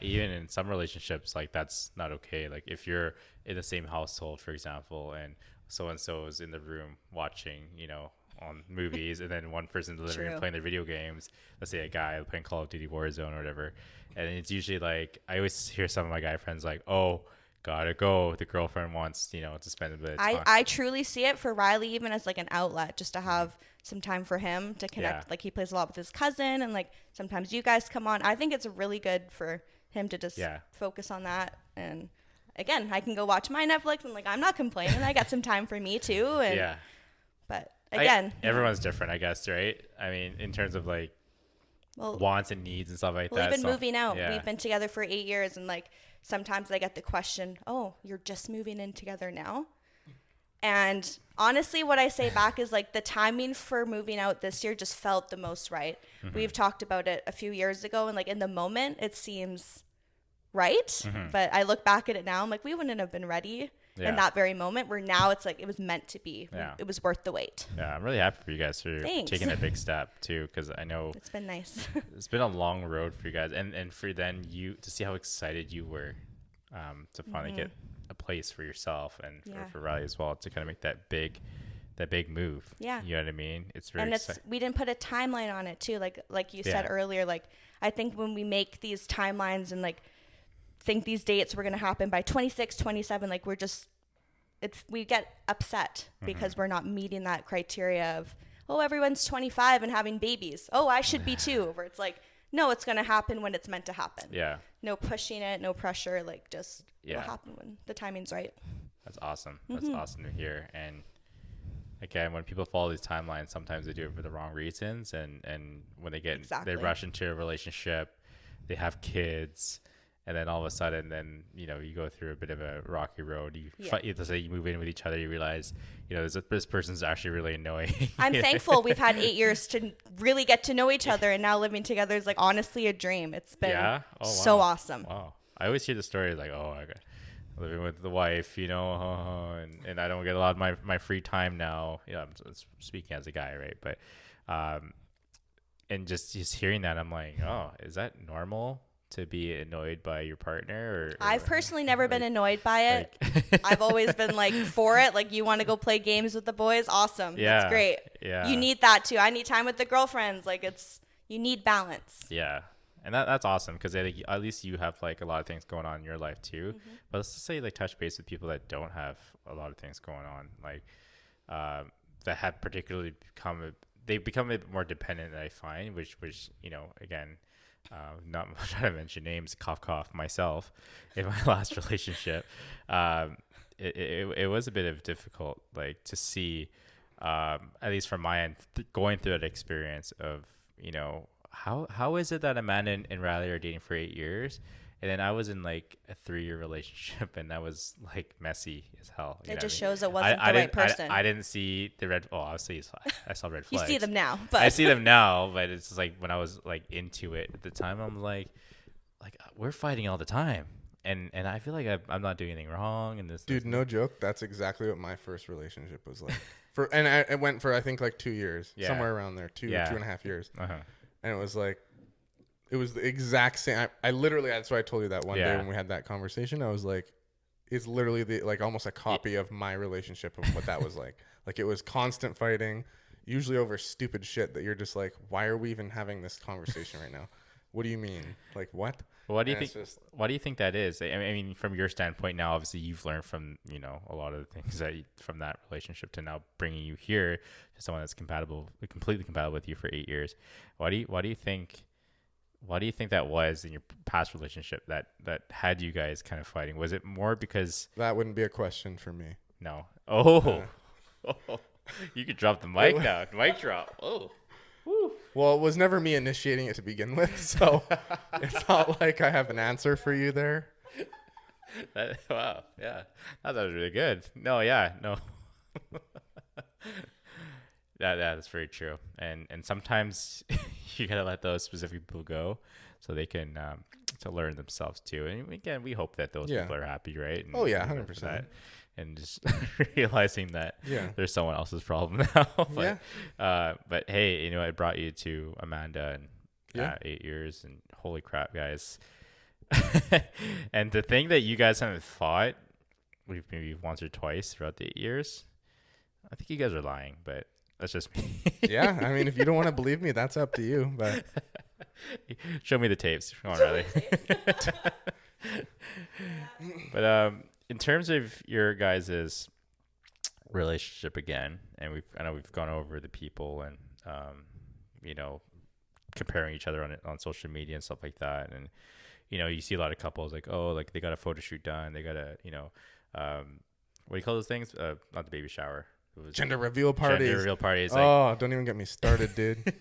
even in some relationships, like, that's not okay. Like, if you're in the same household, for example, and so-and-so is in the room watching, you know, on movies, and then one person in the living room playing their video games, let's say a guy playing Call of Duty Warzone or whatever, and it's usually like, I always hear some of my guy friends like, oh, gotta go, the girlfriend wants, you know, to spend a bit of time. I truly see it for Riley even as like an outlet, just to have some time for him to connect. Like, he plays a lot with his cousin, and like sometimes you guys come on. I think it's really good for him to just focus on that. And again, I can go watch my Netflix, and like, I'm not complaining. I got some time for me too. And but again, everyone's different, I guess, right? I mean, in terms of like wants and needs and stuff like that. We've been moving out. We've been together for 8 years, and like, sometimes I get the question, oh, you're just moving in together now? And honestly, what I say back is like, the timing for moving out this year just felt the most right. We've talked about it a few years ago, and like, in the moment it seems right. But I look back at it now, I'm like, we wouldn't have been ready in that very moment, where now it's like, it was meant to be. It was worth the wait. Yeah, I'm really happy for you guys for taking a big step too, because I know it's been nice. It's been a long road for you guys, and for then you to see how excited you were to finally get a place for yourself, and for Riley as well, to kind of make that big move. Yeah. You know what I mean? It's very exciting. We didn't put a timeline on it too. Like you said earlier, like I think when we make these timelines and like think these dates were going to happen by 26, 27, like we get upset because we're not meeting that criteria of, oh, everyone's 25 and having babies. Oh, I should be too. Where it's like, no, it's going to happen when it's meant to happen. Yeah. No pushing it, no pressure, like just it'll happen when the timing's right. That's awesome. That's awesome to hear. And again, when people follow these timelines, sometimes they do it for the wrong reasons. And when they they rush into a relationship, they have kids, and then all of a sudden, then, you know, you go through a bit of a rocky road. Let's say you move in with each other, you realize, you know, this person's actually really annoying. I'm thankful we've had 8 years to really get to know each other, and now living together is like honestly a dream. It's been so awesome. Wow. I always hear the stories like, oh, I got living with the wife, you know, and I don't get a lot of my free time now. You know, I'm speaking as a guy, right? But, and just hearing that, I'm like, oh, is that normal to be annoyed by your partner? Or I've personally never been annoyed by it. I've always been like for it. Like, you want to go play games with the boys? Awesome. Yeah. That's great. Yeah. You need that too. I need time with the girlfriends. Like, you need balance. Yeah. And that's awesome, because at least you have like a lot of things going on in your life too. But let's just say, like, touch base with people that don't have a lot of things going on, like that have particularly become a bit more dependent than I find, which you know, again, not trying to mention names, cough, myself in my last relationship. It was a bit of difficult, like, to see, at least from my end, going through that experience of, you know, how is it that Amanda and Riley are dating for 8 years, and then I was in like a 3-year relationship, and that was like messy as hell. It just shows it wasn't the right person. I didn't see the red. Oh, obviously I saw red flags. You see them now, but I see them now. But it's just like, when I was like into it at the time, I'm like we're fighting all the time, and I feel like I'm not doing anything wrong. And dude, no joke. That's exactly what my first relationship was like. It went for, I think, like 2 years, somewhere around there, 2.5 years. And it was like, it was the exact same. I literally, that's why I told you that one day when we had that conversation. I was like, it's literally like almost a copy of my relationship of what that was like. Like, it was constant fighting, usually over stupid shit that you're just like, why are we even having this conversation right now? What do you mean? Like, what? What do you think? What do you think that is? I mean, from your standpoint now, obviously you've learned from, you know, a lot of the things from that relationship to now bringing you here to someone that's completely compatible with you for 8 years. Why do you think that was in your past relationship that had you guys kind of fighting? Was it more because that wouldn't be a question for me? No. Oh, you could drop the mic now. Mic drop. Oh. Woo. Well, it was never me initiating it to begin with, so it's not like I have an answer for you there. Wow, yeah, that was really good. No, yeah, no. That's very true. And sometimes you gotta let those specific people go so they can to learn themselves too. And again, we hope that those people are happy, right? And, 100%. And just realizing that there's someone else's problem now. But hey, you know, it brought you to Amanda and 8 years, and holy crap, guys. And the thing that you guys haven't fought, we've maybe once or twice throughout the 8 years. I think you guys are lying, but that's just me. Yeah, I mean, if you don't want to believe me, that's up to you. But show me the tapes. Come on, Riley. But in terms of your guys' relationship again, and I know we've gone over the people and you know, comparing each other on social media and stuff like that, and you know, you see a lot of couples like, oh, like they got a photo shoot done, they got a, you know, what do you call those things? Not the baby shower. Gender reveal parties. Gender reveal parties. Like, don't even get me started, dude.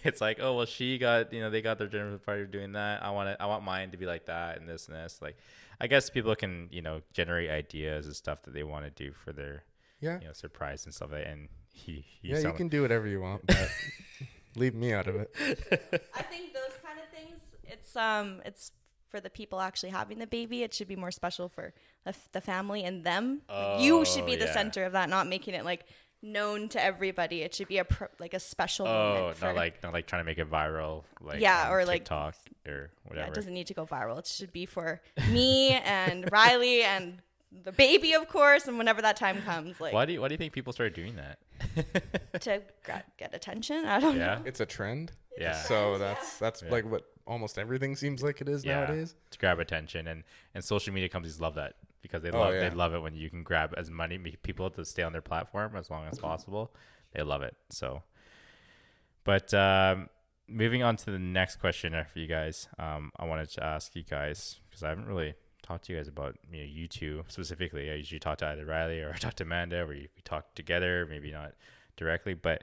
It's like, oh well, she got, you know, they got their gender reveal party doing that. I want mine to be like that and this and this. Like, I guess people can, you know, generate ideas and stuff that they want to do for their, you know, surprise and stuff like that. And you can do whatever you want, but leave me out of it. I think those kind of things, it's for the people actually having the baby. It should be more special for the family and them. You should be the center of that, not making it like known to everybody. It should be like a special moment. Not like trying to make it viral, like or TikTok or whatever. Yeah, it doesn't need to go viral. It should be for me and Riley and the baby, of course, and whenever that time comes. Like, why do you think people started doing that? To get attention? I don't know. It's a trend. Yeah. So that's like what almost everything seems like it is nowadays. To grab attention, and social media companies love that because they love it when you can grab as many people to stay on their platform as long as possible. They love it. So, but moving on to the next question for you guys, I wanted to ask you guys because I haven't really talked to you guys about you two specifically. I usually talk to either Riley or I talk to Amanda, or we talk together, maybe not directly, but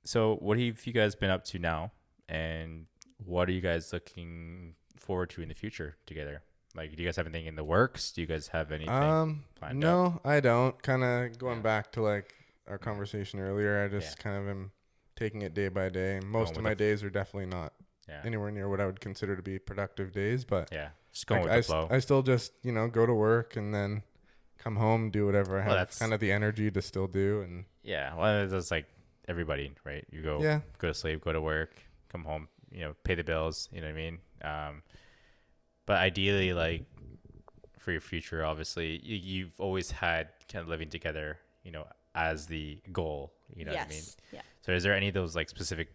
so what have you guys been up to now, and what are you guys looking forward to in the future together? Like, do you guys have anything in the works? Do you guys have anything planned No, I don't. Kind of going back to like our conversation earlier, I just kind of am taking it day by day. Most of my days are definitely not anywhere near what I would consider to be productive days, but just going with the flow. I still just, go to work and then come home, do whatever I have kind of the energy to still do. And well, that's like everybody, right? You go to sleep, go to work, come home, pay the bills, you know what I mean? But ideally, like for your future, obviously you've always had kind of living together, as the goal, you know what I mean? Yeah. So is there any of those like specific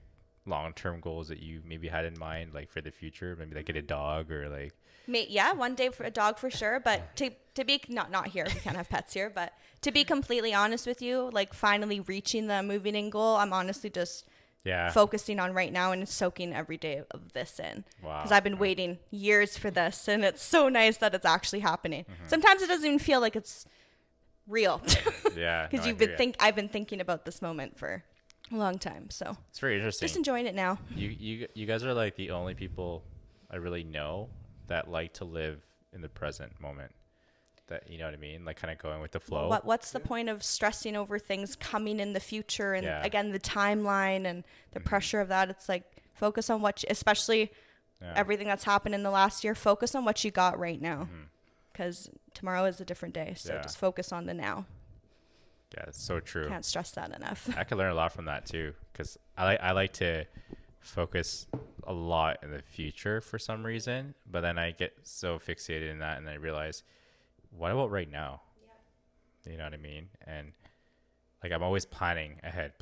long-term goals that you maybe had in mind, like for the future, maybe like get a dog or like? One day for a dog for sure, but to be not here, we can't have pets here, but to be completely honest with you, like finally reaching the moving in goal, I'm honestly just focusing on right now and soaking every day of this in. Wow. Because I've been waiting years for this, and it's so nice that it's actually happening. Mm-hmm. Sometimes it doesn't even feel like it's real. Because I've been thinking about this moment for a long time, so it's very interesting. Just enjoying it now. You guys are like the only people I really know that like to live in the present moment. That, you know what I mean? Like kind of going with the flow. What's the point of stressing over things coming in the future and again the timeline and the pressure of that? It's like focus on especially everything that's happened in the last year. Focus on what you got right now, because tomorrow is a different day. So just focus on the now. Yeah, it's so true. Can't stress that enough. I could learn a lot from that too, because I like to focus a lot in the future for some reason, but then I get so fixated in that, and I realize, what about right now? You know what I mean? And like I'm always planning ahead.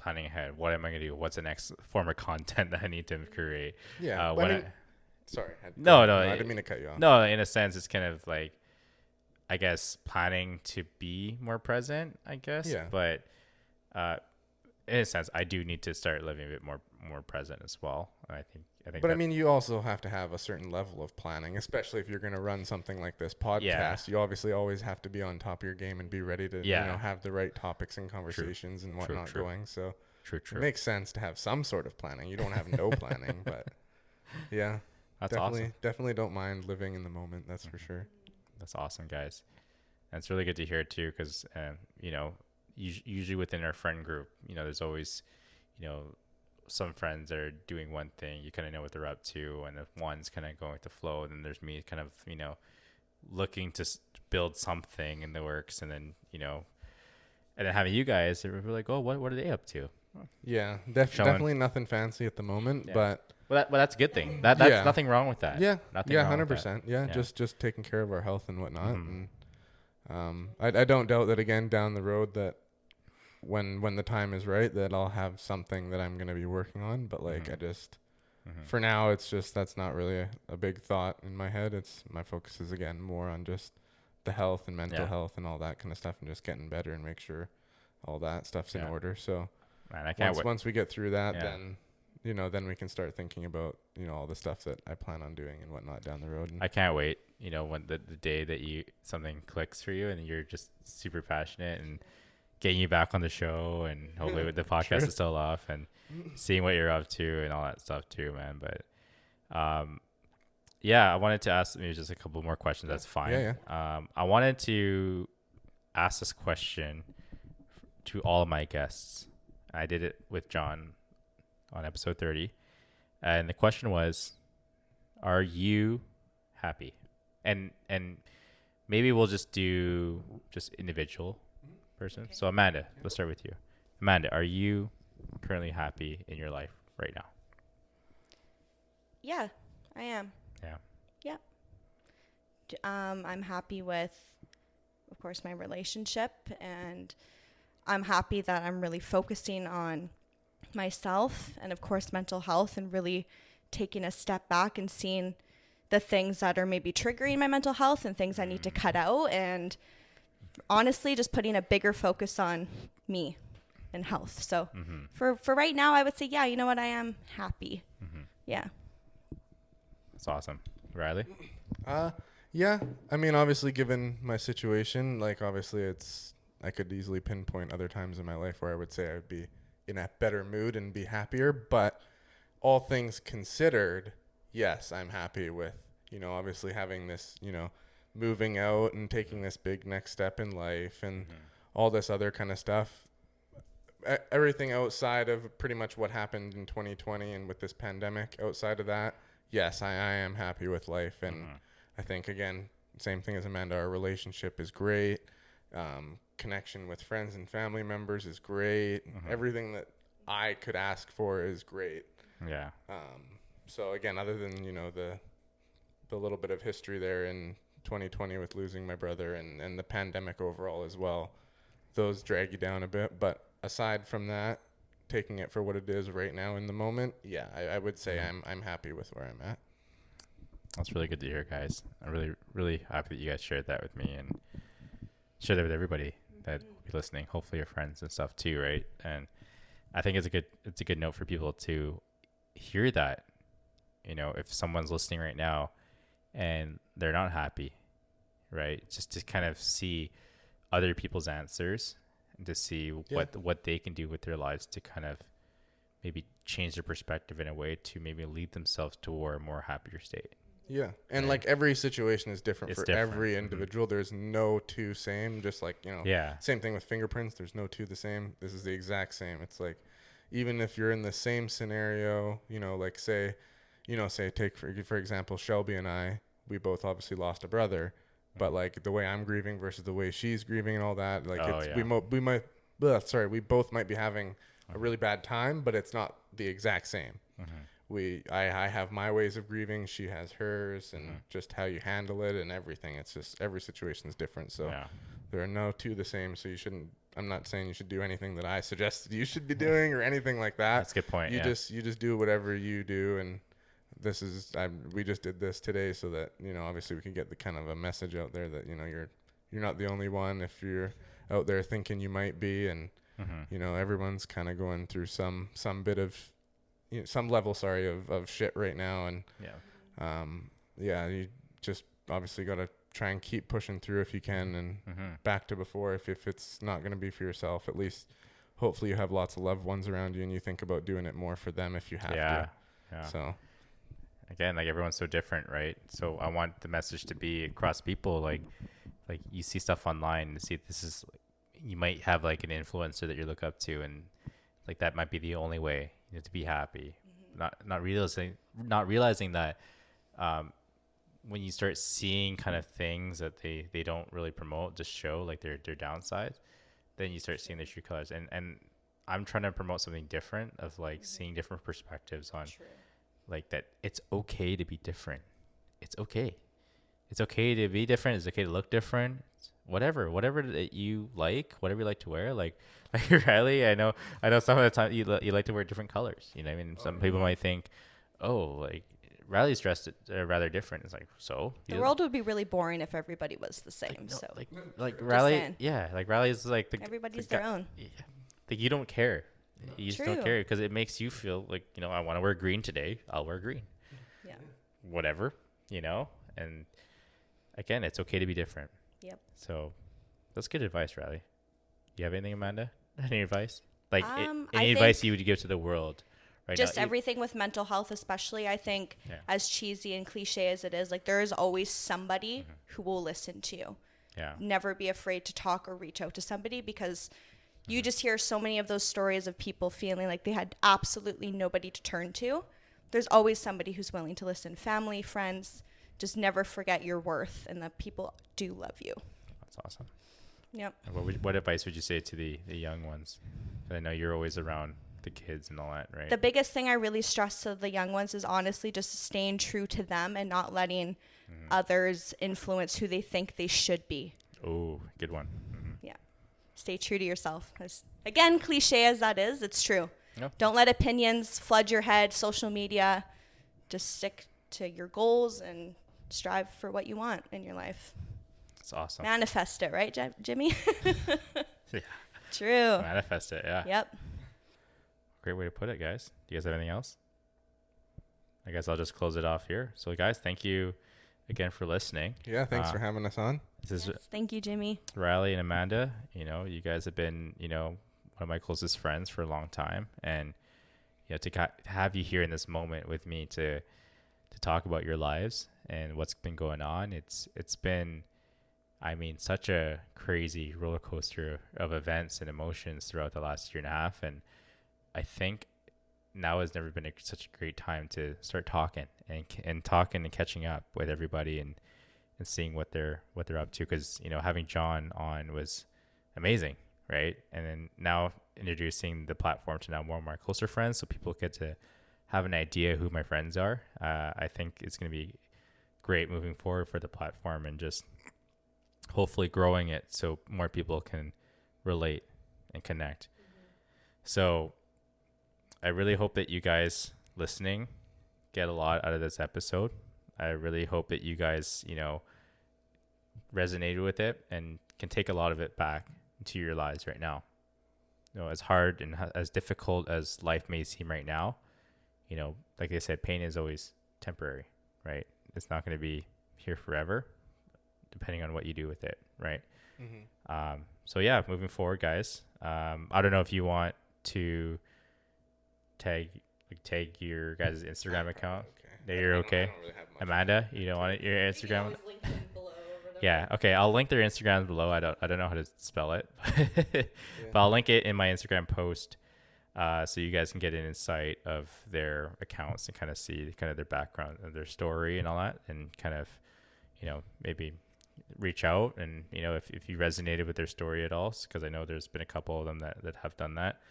What am I gonna do? What's the next form of content that I need to create? Yeah. Sorry. I didn't mean to cut you off. No, in a sense, it's kind of like, I guess, planning to be more present, I guess. Yeah. But in a sense, I do need to start living a bit more present as well. I think. But I mean, you also have to have a certain level of planning, especially if you're going to run something like this podcast. Yeah. You obviously always have to be on top of your game and be ready to, have the right topics and conversations and whatnot going. So it makes sense to have some sort of planning. You don't have no planning, but that's awesome. Definitely don't mind living in the moment. That's for sure. That's awesome, guys. And it's really good to hear too, because usually within our friend group, there's always, some friends that are doing one thing, you kind of know what they're up to, and if one's kind of going with the flow, then there's me kind of, looking to build something in the works, and then, and then having you guys, we're like, oh, what are they up to? Yeah, definitely nothing fancy at the moment, but... Well, that's a good thing. That's nothing wrong with that. Yeah, 100%. Yeah, just taking care of our health and whatnot. Mm-hmm. And I don't doubt that, again, down the road, that when the time is right, that I'll have something that I'm going to be working on. But like, I just, for now, it's just, that's not really a big thought in my head. It's, my focus is again more on just the health and mental health and all that kind of stuff, and just getting better and make sure all that stuff's in order. So man, I can't once we get through that, then, then we can start thinking about, all the stuff that I plan on doing and whatnot down the road. And I can't wait, when the day that something clicks for you and you're just super passionate, and getting you back on the show, and hopefully the podcast is still off, and seeing what you're up to and all that stuff too, man. But I wanted to ask maybe just a couple more questions. That's fine. I wanted to ask this question to all of my guests. I did it with John on episode 30, and the question was, are you happy? And maybe we'll just do just individual person. Okay. So Amanda, let's start with you. Amanda, are you currently happy in your life right now? Yeah, I am. Yeah. Yeah. I'm happy with, of course, my relationship, and I'm happy that I'm really focusing on myself and, of course, mental health, and really taking a step back and seeing the things that are maybe triggering my mental health and things I need to cut out, and honestly just putting a bigger focus on me and health. So for right now, I would say, yeah, you know what? I am happy. Yeah. That's awesome. Riley? Yeah. I mean, obviously, given my situation, like, obviously, I could easily pinpoint other times in my life where I would say I would be in a better mood and be happier. But all things considered, yes, I'm happy with, obviously having this, moving out and taking this big next step in life and all this other kind of stuff. Everything outside of pretty much what happened in 2020 and with this pandemic, outside of that, yes, I am happy with life. And I think, again, same thing as Amanda, our relationship is great. Connection with friends and family members is great. Everything that I could ask for is great. Yeah. So again, other than, the little bit of history there in 2020 with losing my brother and the pandemic overall as well, those drag you down a bit. But aside from that, taking it for what it is right now in the moment, yeah, I would say I'm happy with where I'm at. That's really good to hear, guys. I'm really, really happy that you guys shared that with me and share that with everybody that will be listening. Hopefully your friends and stuff too, right? And I think it's a good note for people to hear that, if someone's listening right now and they're not happy, right? Just to kind of see other people's answers and to see what they can do with their lives to kind of maybe change their perspective in a way to maybe lead themselves toward a more happier state. Yeah. And like every situation is different every individual. There's no two same, just like, same thing with fingerprints. There's no two the same. This is the exact same. It's like, even if you're in the same scenario, like say take for example, Shelby and I, we both obviously lost a brother, but like the way I'm grieving versus the way she's grieving and all that, like we both might be having a really bad time, but it's not the exact same. I have my ways of grieving, she has hers, and just how you handle it and everything. It's just every situation is different. So there are no two the same. So I'm not saying you should do anything that I suggested you should be doing or anything like that. That's a good point. You just do whatever you do, and we just did this today so that obviously we can get the kind of a message out there that you're not the only one if you're out there thinking you might be, and everyone's kind of going through some bit of some level of shit right now, and you just obviously got to try and keep pushing through if you can, and back to before, if it's not going to be for yourself, at least hopefully you have lots of loved ones around you and you think about doing it more for them if you have to. So again, like everyone's so different, right? So I want the message to be across people, like you see stuff online and see this is, you might have like an influencer that you look up to, and like that might be the only way to be happy. Not realizing that when you start seeing kind of things that they don't really promote, just show like their downsides, then you start seeing their true colors. And I'm trying to promote something different of like seeing different perspectives on like that it's okay to be different. It's okay. It's okay to be different. It's okay to look different. Whatever that you like, whatever you like to wear, like Riley, I know some of the time you like to wear different colors. You know what I mean? Some people might think, oh, like Riley's dressed rather different. It's like, so the world would be really boring if everybody was the same. Like Riley, like Riley's like everybody's their own. Yeah. Like you don't care. You just don't care because it makes you feel like, I want to wear green today. I'll wear green. Yeah. Whatever, and again, it's okay to be different. Yep. So that's good advice, Riley. Do you have anything, Amanda? Any advice? Like any advice you would give to the world right just now? Everything with mental health, especially, I think, as cheesy and cliche as it is, like there is always somebody who will listen to you. Yeah. Never be afraid to talk or reach out to somebody, because you just hear so many of those stories of people feeling like they had absolutely nobody to turn to. There's always somebody who's willing to listen. Family, friends, just never forget your worth and that people do love you. That's awesome. Yep. What advice would you say to the young ones? I know you're always around the kids and all that, right? The biggest thing I really stress to the young ones is honestly just staying true to them and not letting others influence who they think they should be. Oh, good one. Yeah. Stay true to yourself. Again, cliche as that is, it's true. Yep. Don't let opinions flood your head, social media. Just stick to your goals and strive for what you want in your life. That's awesome. Manifest it, right, Jimmy? Yeah. True. Manifest it, yeah. Yep. Great way to put it, guys. Do you guys have anything else? I guess I'll just close it off here. So, guys, thank you again for listening. Yeah, thanks for having us on. This is Thank you, Jimmy. Riley and Amanda. You guys have been, one of my closest friends for a long time. And, to have you here in this moment with me to talk about your lives and what's been going on, it's been, such a crazy roller coaster of events and emotions throughout the last year and a half. And I think now has never been such a great time to start talking and talking and catching up with everybody and seeing what they're up to. Because, having John on was amazing, right? And then now introducing the platform to now more and more closer friends, so people get to have an idea who my friends are. I think it's going to be great moving forward for the platform and just hopefully growing it so more people can relate and connect. So I really hope that you guys listening get a lot out of this episode. I really hope that you guys, resonated with it and can take a lot of it back into your lives right now. As hard and as difficult as life may seem right now, like I said, pain is always temporary, right? It's not going to be here forever, depending on what you do with it, right? So yeah, moving forward, guys. I don't know if you want to tag your guys' Instagram account. Okay. You're okay. I don't really have much. Amanda, you don't want it, your Instagram? Yeah, okay. I'll link their Instagrams below. I don't know how to spell it, but I'll link it in my Instagram post, so you guys can get an insight of their accounts and kind of see kind of their background and their story and all that, and kind of, maybe reach out and if you resonated with their story at all, because I know there's been a couple of them that have done that.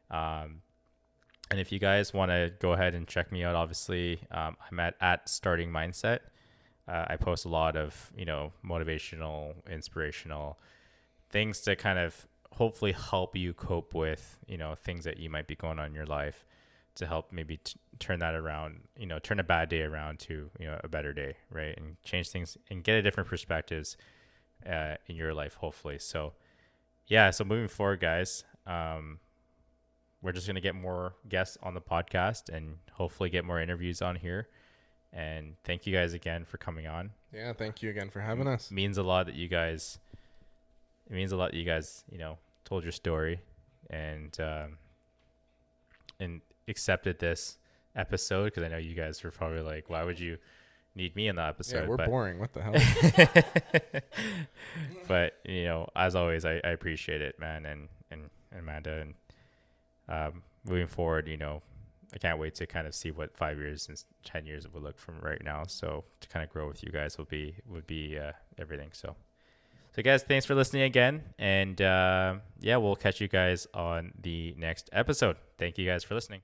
And if you guys want to go ahead and check me out, obviously, I'm at Starting Mindset. I post a lot of, motivational, inspirational things to kind of hopefully help you cope with, things that you might be going on in your life, to help maybe turn that around, turn a bad day around to, a better day, right? And change things and get a different perspectives in your life, hopefully. So, yeah, so moving forward, guys, we're just going to get more guests on the podcast and hopefully get more interviews on here. And thank you guys again for coming on. Yeah, thank you again for having us. It means a lot that you guys, told your story and accepted this episode, because I know you guys were probably like, why would you need me in the episode? Yeah, we're boring. What the hell? But, as always, I appreciate it, man, and Amanda, and moving forward, I can't wait to kind of see what 5 years and 10 years will look from right now. So to kind of grow with you guys would be everything. So guys, thanks for listening again. And we'll catch you guys on the next episode. Thank you guys for listening.